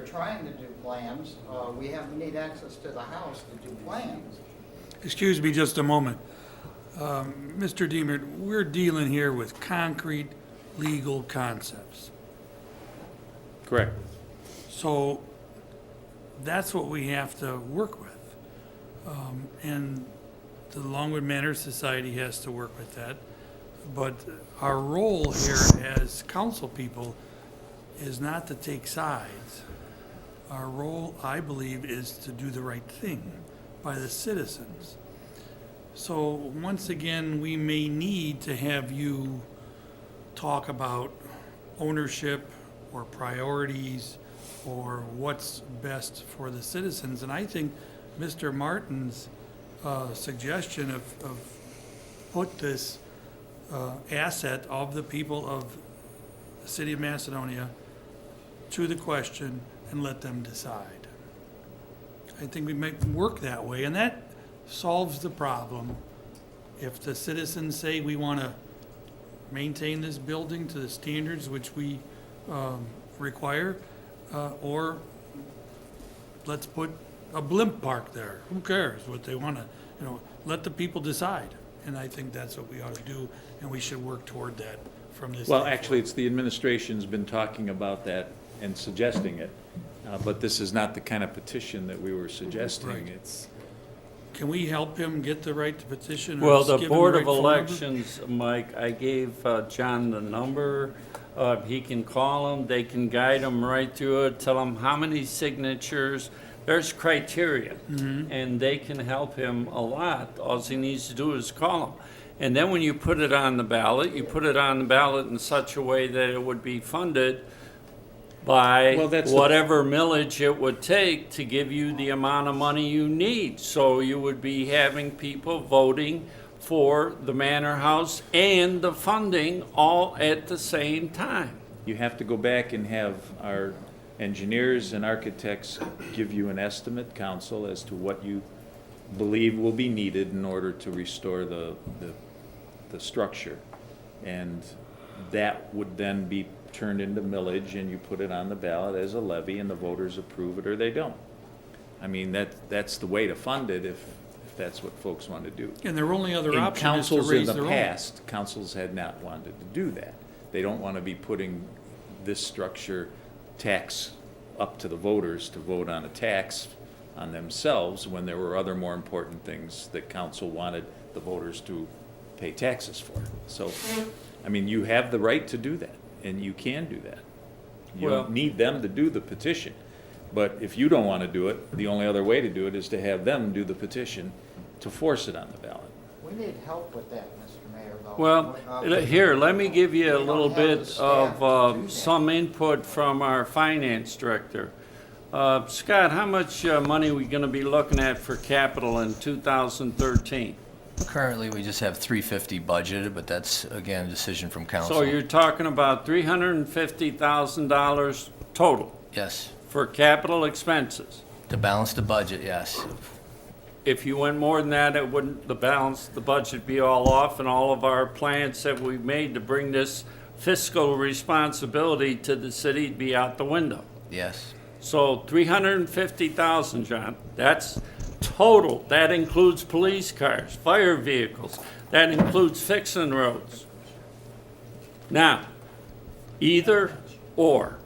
trying to do plans. We need access to the house to do plans. Excuse me just a moment. Mr. Deemer, we're dealing here with concrete legal concepts. Correct. So that's what we have to work with. And the Longwood Manor Society has to work with that. But our role here as council people is not to take sides. Our role, I believe, is to do the right thing by the citizens. So once again, we may need to have you talk about ownership or priorities or what's best for the citizens. And I think Mr. Martin's suggestion of put this asset of the people of the city of Macedonia to the question and let them decide. I think we make work that way, and that solves the problem. If the citizens say we want to maintain this building to the standards which we require, or let's put a blimp park there. Who cares what they want to, let the people decide. And I think that's what we ought to do, and we should work toward that from this. Well, day actually, it's the administration's been talking about that and suggesting it, but this is not the kind of petition that we were suggesting. Right. It's, Can we help him get the right to petition? or Well, just the give him Board right of phone number? Elections, Mike, I gave John the number. He can call them, they can guide him right through it, tell him how many signatures. There's criteria, and they can help him a lot. All he needs to do is call them. And then when you put it on the ballot, you put it on the ballot in such a way that it would be funded by Well, that's the- whatever millage it would take to give you the amount of money you need. So you would be having people voting for the manor house and the funding all at the same time. you have to go back and have our engineers and architects give you an estimate, council, as to what you believe will be needed in order to restore the structure. And that would then be turned into millage, and you put it on the ballot as a levy, and the voters approve it or they don't. I mean, that's the way to fund it if that's what folks want to do. And their only other In option is to councils raise in their the own. past, councils had not wanted to do that. They don't want to be putting this structure tax up to the voters to vote on a tax on themselves when there were other more important things that council wanted the voters to pay taxes for. So, I mean, you have the right to do that, and you can do that. You Well- don't need them to do the petition. But if you don't want to do it, the only other way to do it is to have them do the petition to force it on the ballot. We need help with that, Mr. Mayor, though. Well, here, let me give you a We don't little have the bit staff to of do that. some input from our finance director. Scott, how much money are we going to be looking at for capital in 2013? Currently, we just have 350 budgeted, but that's, again, a decision from council. So you're talking about $350,000 total Yes, for capital expenses. to balance the budget, yes. If you went more than that, it wouldn't, the budget be all off, and all of our plans that we've made to bring this fiscal responsibility to the city would be out the window. Yes. So 350,000, John, that's total. That includes police cars, fire vehicles. That includes fixing roads. Now, either or.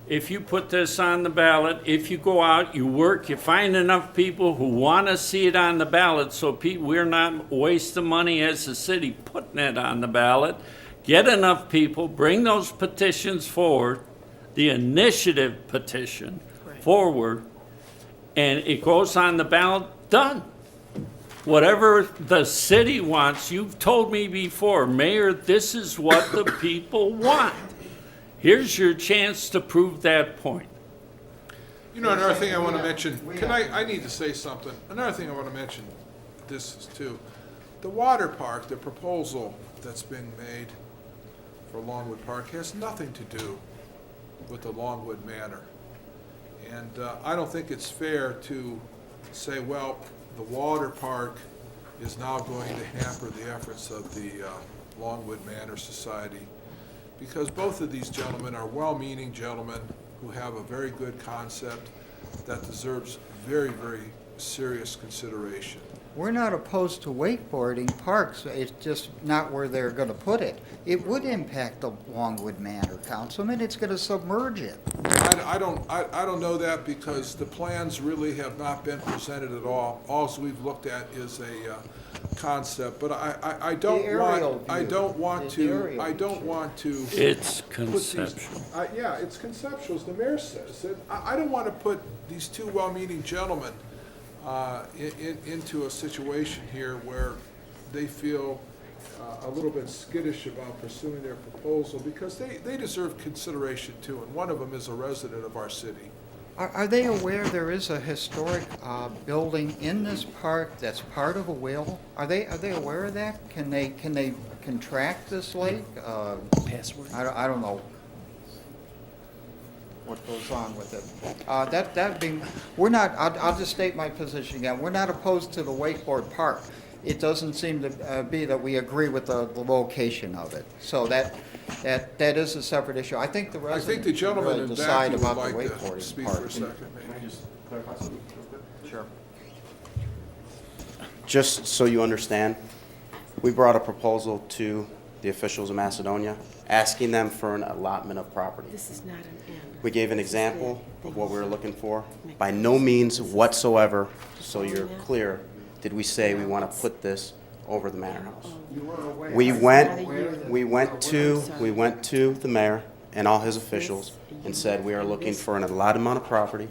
If you put this on the ballot, if you go out, you work, you find enough people who want to see it on the ballot, so we're not wasting money as a city putting it on the ballot. Get enough people, bring those petitions forward, the initiative petition forward, and it goes on the ballot, done. Whatever the city wants, you've told me before, Mayor, this is what the people want. Here's your chance to prove that point. You know, another thing I want to mention, I need to say something. Another thing I want to mention, this is too, the water park, the proposal that's being made for Longwood Park has nothing to do with the Longwood Manor. And I don't think it's fair to say, well, the water park is now going to hamper the efforts of the Longwood Manor Society, because both of these gentlemen are well-meaning gentlemen who have a very good concept that deserves very, very serious consideration. We're not opposed to wakeboarding parks, it's just not where they're gonna put it. It would impact the Longwood Manor, Councilman, it's gonna submerge it. I don't know that, because the plans really have not been presented at all. All we've looked at is a concept, but I don't want to. It's conceptual. Yeah, it's conceptual, as the mayor says. I don't want to put these two well-meaning gentlemen into a situation here where they feel a little bit skittish about pursuing their proposal, because they deserve consideration too, and one of them is a resident of our city. Are they aware there is a historic building in this park that's part of a will? Are they aware of that? Can they contract this lake? Password? I don't know what goes on with it. That'd be, we're not, I'll just state my position again. We're not opposed to the wakeboard park. It doesn't seem to be that we agree with the location of it. So that is a separate issue. I think the residents the gentleman really in decide back about would the like to wakeboarding speak park. for a second. Can I just clarify something real quick? Sure. Just so you understand, we brought a proposal to the officials of Macedonia, asking them for an allotment of property. This is not an end. We gave an example of what we were looking for. By no means whatsoever, so you're clear, did we say we want to put this over the manor house. You were aware. We went to the mayor and all his officials and said, we are looking for an allotted amount of property.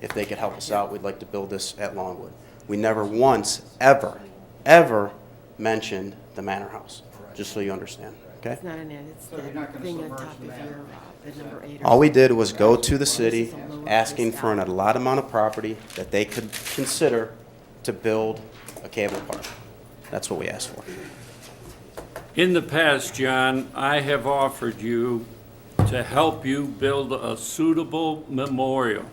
If they could help us out, we'd like to build this at Longwood. We never once, ever mentioned the manor house, just so you understand, okay? It's not an end, it's So you're not that gonna thing on submerge top the of manor. your, the number 8. or All we something. did was go to the city asking for an allotted amount of property that they could consider to build a cable park. That's what we asked for. In the past, John, I have offered you to help you build a suitable memorial.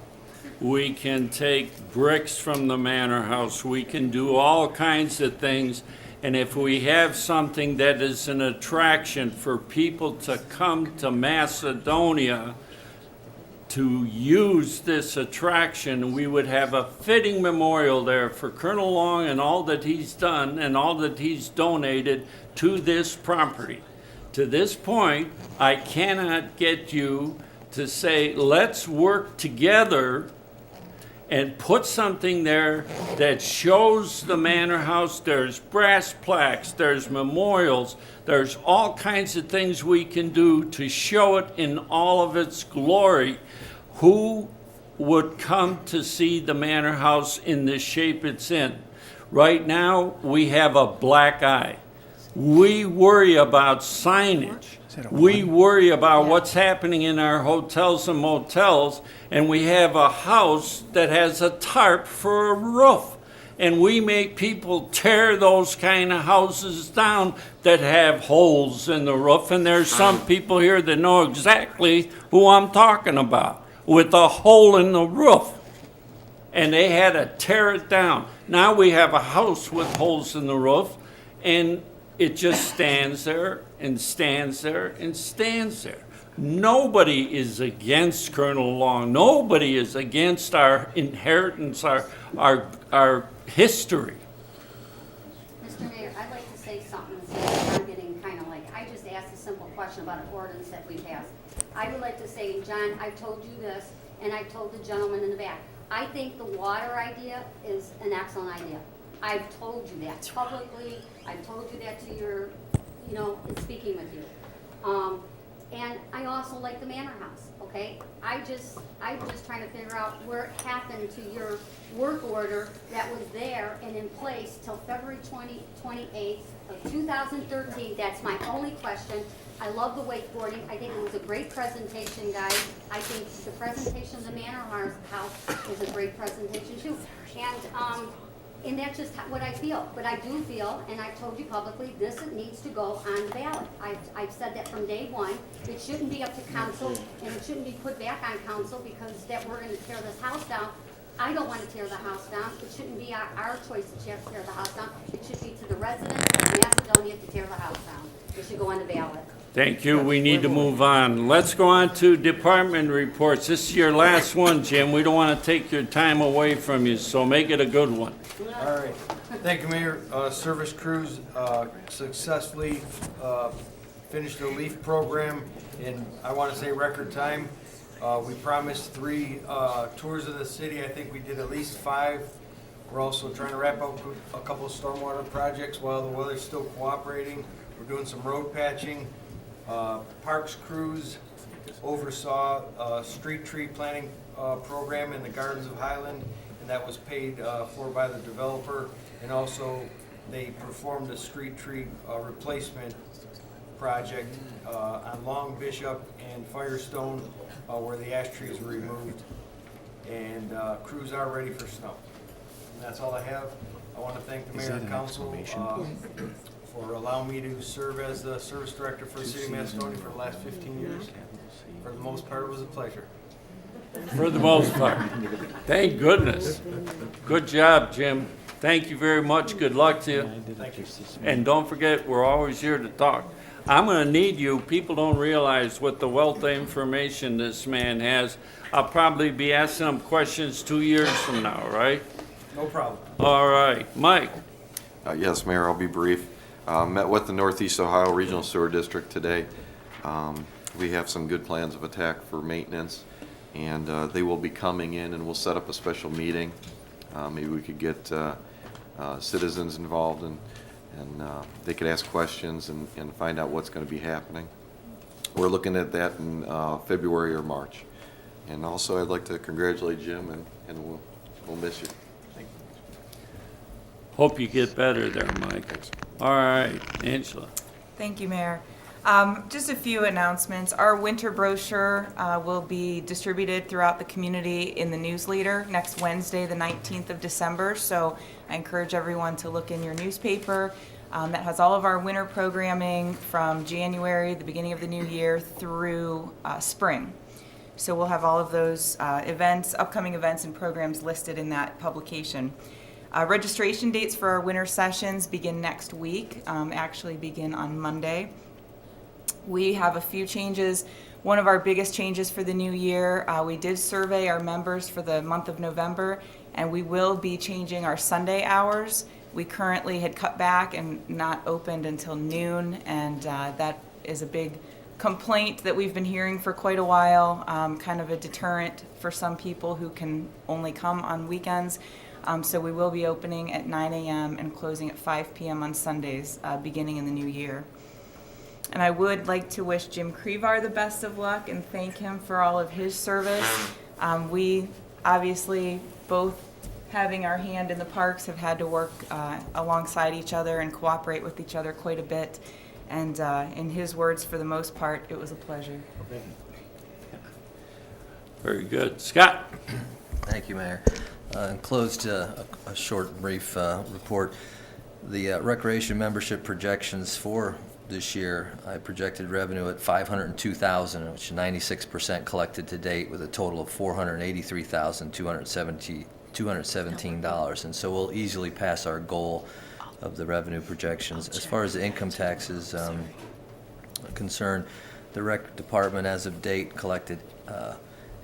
We can take bricks from the manor house, we can do all kinds of things, and if we have something that is an attraction for people to come to Macedonia to use this attraction, we would have a fitting memorial there for Colonel Long and all that he's done and all that he's donated to this property. To this point, I cannot get you to say, let's work together and put something there that shows the manor house. There's brass plaques, there's memorials, there's all kinds of things we can do to show it in all of its glory. Who would come to see the manor house in the shape it's in? Right now, we have a black eye. We worry about signage. We worry about what's happening in our hotels and motels, and we have a house that has a tarp for a roof. And we make people tear those kind of houses down that have holes in the roof, and there's some people here that know exactly who I'm talking about, with a hole in the roof. and they had to tear it down. Now we have a house with holes in the roof, and it just stands there and stands there and stands there. Nobody is against Colonel Long. Nobody is against our inheritance, our history. Mr. Mayor, I'd like to say something, since I'm getting kind of like, I just asked a simple question about an ordinance that we passed. I would like to say, John, I've told you this, and I've told the gentleman in the back, I think the water idea is an excellent idea. I've told you that publicly, I've told you that to your, in speaking with you. And I also like the manor house, okay? I'm just trying to figure out where it happened to your work order that was there and in place till February 28th of 2013. That's my only question. I love the wakeboarding. I think it was a great presentation, guys. I think the presentation of the manor house is a great presentation too. And that's just what I feel. But I do feel, and I've told you publicly, this needs to go on the ballot. I've said that from day one. It shouldn't be up to council, and it shouldn't be put back on council because that we're gonna tear this house down. I don't wanna tear the house down. It shouldn't be our choice to tear the house down. It should be to the residents of Macedonia to tear the house down. It should go on the ballot. Thank you. We need to move on. Let's go on to department reports. This is your last one, Jim. We don't want to take your time away from you, so make it a good one. All right. Thank you, Mayor. Service crews successfully finished the LEAF program in, I want to say, record time. We promised 3 tours of the city. I think we did at least 5. We're also trying to wrap up a couple of stormwater projects while the weather's still cooperating. We're doing some road patching. Parks crews oversaw a street tree planting program in the Gardens of Highland, and that was paid for by the developer. And also, they performed a street tree replacement project on Long Bishop and Firestone where the ash trees were removed. And crews are ready for snow. And that's all I have. I want to thank the mayor and council for allowing me to serve as the service director for the city of Macedonia for the last 15 years. For the most part, it was a pleasure. For the most part. Thank goodness. Good job, Jim. Thank you very much. Good luck to you. Thank you. And don't forget, we're always here to talk. I'm going to need you. People don't realize what the wealth of information this man has. I'll probably be asking him questions 2 years from now, right? No problem. All right. Mike. Yes, Mayor, I'll be brief. Met with the Northeast Ohio Regional Sewer District today. We have some good plans of attack for maintenance, and they will be coming in, and we'll set up a special meeting. Maybe we could get citizens involved, and they could ask questions and find out what's going to be happening. We're looking at that in February or March. And also, I'd like to congratulate Jim, and we'll miss you. Hope you get better there, Mike. Thanks. All right, Angela. Thank you, Mayor. Just a few announcements. Our winter brochure will be distributed throughout the community in the newsletter next Wednesday, the 19th of December. So I encourage everyone to look in your newspaper. That has all of our winter programming from January, the beginning of the new year, through spring. So we'll have all of those events, upcoming events and programs listed in that publication. Registration dates for our winter sessions begin next week, actually begin on Monday. We have a few changes. One of our biggest changes for the new year, we did survey our members for the month of November, and we will be changing our Sunday hours. We currently had cut back and not opened until noon, and that is a big complaint that we've been hearing for quite a while, kind of a deterrent for some people who can only come on weekends. So we will be opening at 9 a.m. and closing at 5 p.m. on Sundays, beginning in the new year. And I would like to wish Jim Crevar the best of luck and thank him for all of his service. We obviously, both having our hand in the parks, have had to work alongside each other and cooperate with each other quite a bit. And in his words, for the most part, it was a pleasure. Very good. Scott. Thank you, Mayor. Enclosed a short, brief report. The recreation membership projections for this year, I projected revenue at $502,000, which is 96% collected to date, with a total of $483,272 $217, and so we'll easily pass our goal of the revenue projections. As far as the income taxes concerned, the rec department as of date collected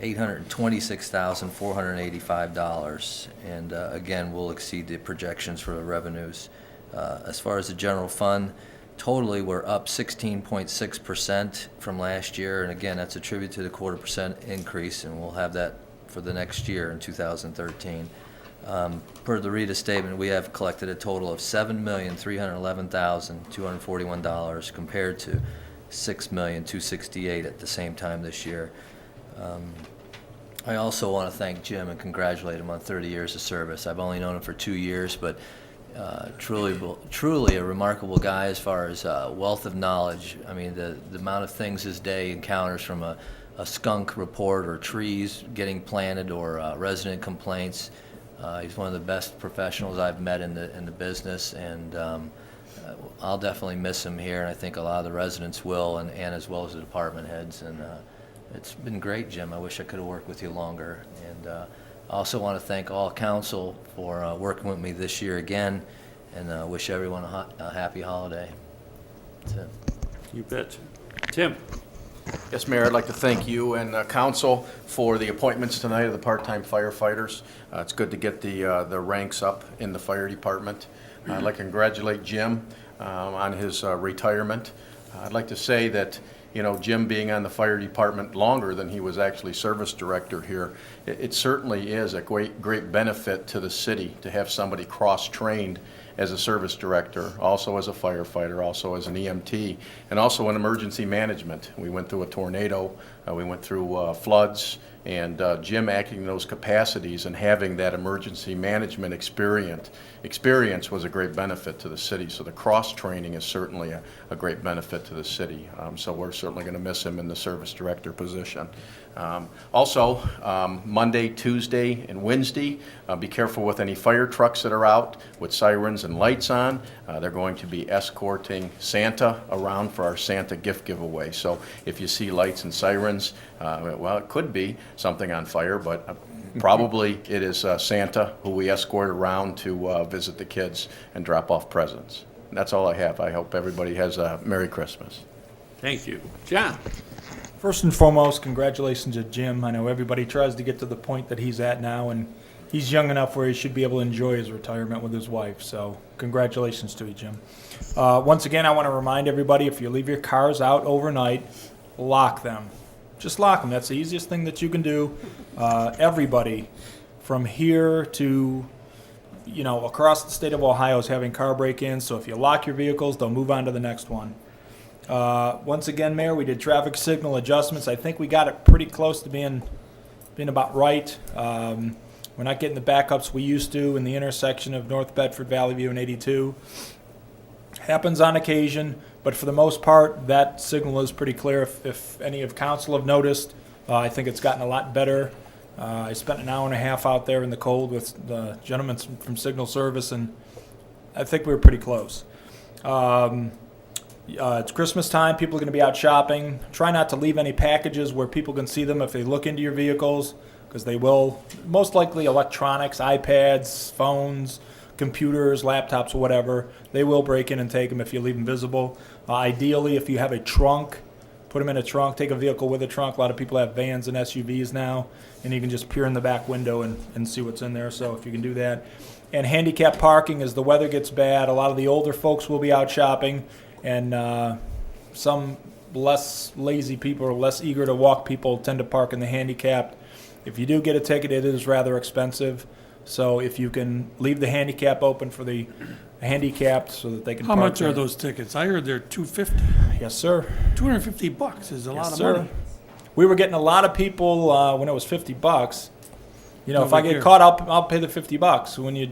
$826,485, and again, we'll exceed the projections for the revenues. As far as the general fund, totally we're up 16.6% from last year, and again, that's attributed to the 0.25% increase, and we'll have that for the next year in 2013. Per the Rita statement, we have collected a total of $7,311,241 compared to $6,268,000 at the same time this year. I also want to thank Jim and congratulate him on 30 years of service. I've only known him for 2 years, but truly a remarkable guy as far as wealth of knowledge. I mean, the amount of things his day encounters, from a skunk report or trees getting planted or resident complaints. He's one of the best professionals I've met in the business, and I'll definitely miss him here, and I think a lot of the residents will, and as well as the department heads. And it's been great, Jim. I wish I could have worked with you longer. And I also want to thank all council for working with me this year again, and wish everyone a happy holiday. That's it. You bet. Tim? Yes, Mayor, I'd like to thank you and council for the appointments tonight of the part-time firefighters. It's good to get the ranks up in the fire department. I'd like to congratulate Jim on his retirement. I'd like to say that, you know, Jim being on the fire department longer than he was actually service director here, it certainly is a great benefit to the city to have somebody cross-trained as a service director, also as a firefighter, also as an EMT, and also in emergency management. We went through a tornado, we went through floods, and Jim acting in those capacities and having that emergency management experience was a great benefit to the city. So the cross-training is certainly a great benefit to the city. So we're certainly going to miss him in the service director position. Also, Monday, Tuesday, and Wednesday, be careful with any fire trucks that are out with sirens and lights on. They're going to be escorting Santa around for our Santa gift giveaway. So if you see lights and sirens, well, it could be something on fire, but probably it is Santa who we escort around to visit the kids and drop off presents. That's all I have. I hope everybody has a Merry Christmas. Thank you. John? First and foremost, congratulations to Jim. I know everybody tries to get to the point that he's at now, and he's young enough where he should be able to enjoy his retirement with his wife. So congratulations to you, Jim. Once again, I want to remind everybody, if you leave your cars out overnight, lock them. Just lock them. That's the easiest thing that you can do. Everybody from here to, you know, across the state of Ohio is having car break-ins. So if you lock your vehicles, they'll move on to the next one. Once again, Mayor, we did traffic signal adjustments. I think we got it pretty close to being about right. We're not getting the backups we used to in the intersection of North Bedford, Valley View, and 82. Happens on occasion, but for the most part, that signal is pretty clear. If any of council have noticed, I think it's gotten a lot better. I spent an hour and a half out there in the cold with the gentleman from Signal Service, and I think we were pretty close. It's Christmas time. People are going to be out shopping. Try not to leave any packages where people can see them if they look into your vehicles, because they will. Most likely electronics, iPads, phones, computers, laptops, whatever. They will break in and take them if you leave them visible. Ideally, if you have a trunk, put them in a trunk. Take a vehicle with a trunk. A lot of people have vans and SUVs now, and you can just peer in the back window and see what's in there. So if you can do that. And handicap parking, as the weather gets bad, a lot of the older folks will be out shopping, and some less lazy people or less eager to walk people tend to park in the handicapped. If you do get a ticket, it is rather expensive. So if you can leave the handicap open for the handicapped so that they can How park much there. are those tickets? I heard they're $250. Yes, sir. $250 is a lot Yes, of sir. money. We were getting a lot of people when it was $50. You know, if I Nobody get cared. caught, I'll pay the $50. When you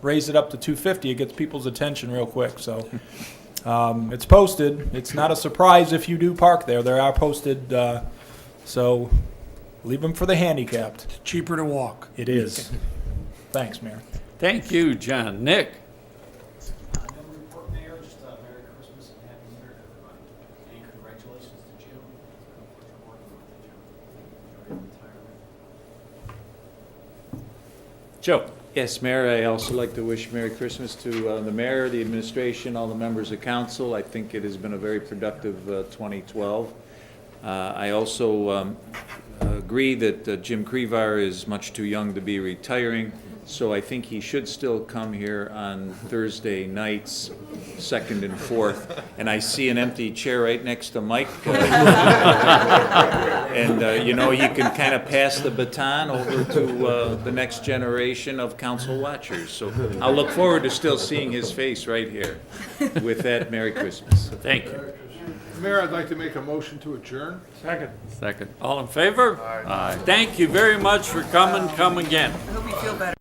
raise it up to $250, it gets people's attention real quick. So it's posted. It's not a surprise if you do park there. They are posted. So leave them for the handicapped. It's cheaper to walk. It is. Thanks, Mayor. Thank you, John. Nick? No report, Mayor. Just Merry Christmas and Happy New Year to everybody. And congratulations to Jim. Pleasure working with you, Jim. Enjoy your retirement. Joe? Yes, Mayor, I also like to wish Merry Christmas to the mayor, the administration, all the members of council. I think it has been a very productive 2012. I also agree that Jim Crevar is much too young to be retiring, so I think he should still come here on Thursday nights, 2nd and 4th. And I see an empty chair right next to Mike. And, you know, he can kind of pass the baton over to the next generation of council watchers. So I'll look forward to still seeing his face right here. With that, Merry Christmas. Thank you. Mayor, I'd like to make a motion to adjourn. Second. All in favor? Aye. Thank you very much for coming. Come again. I hope you feel better.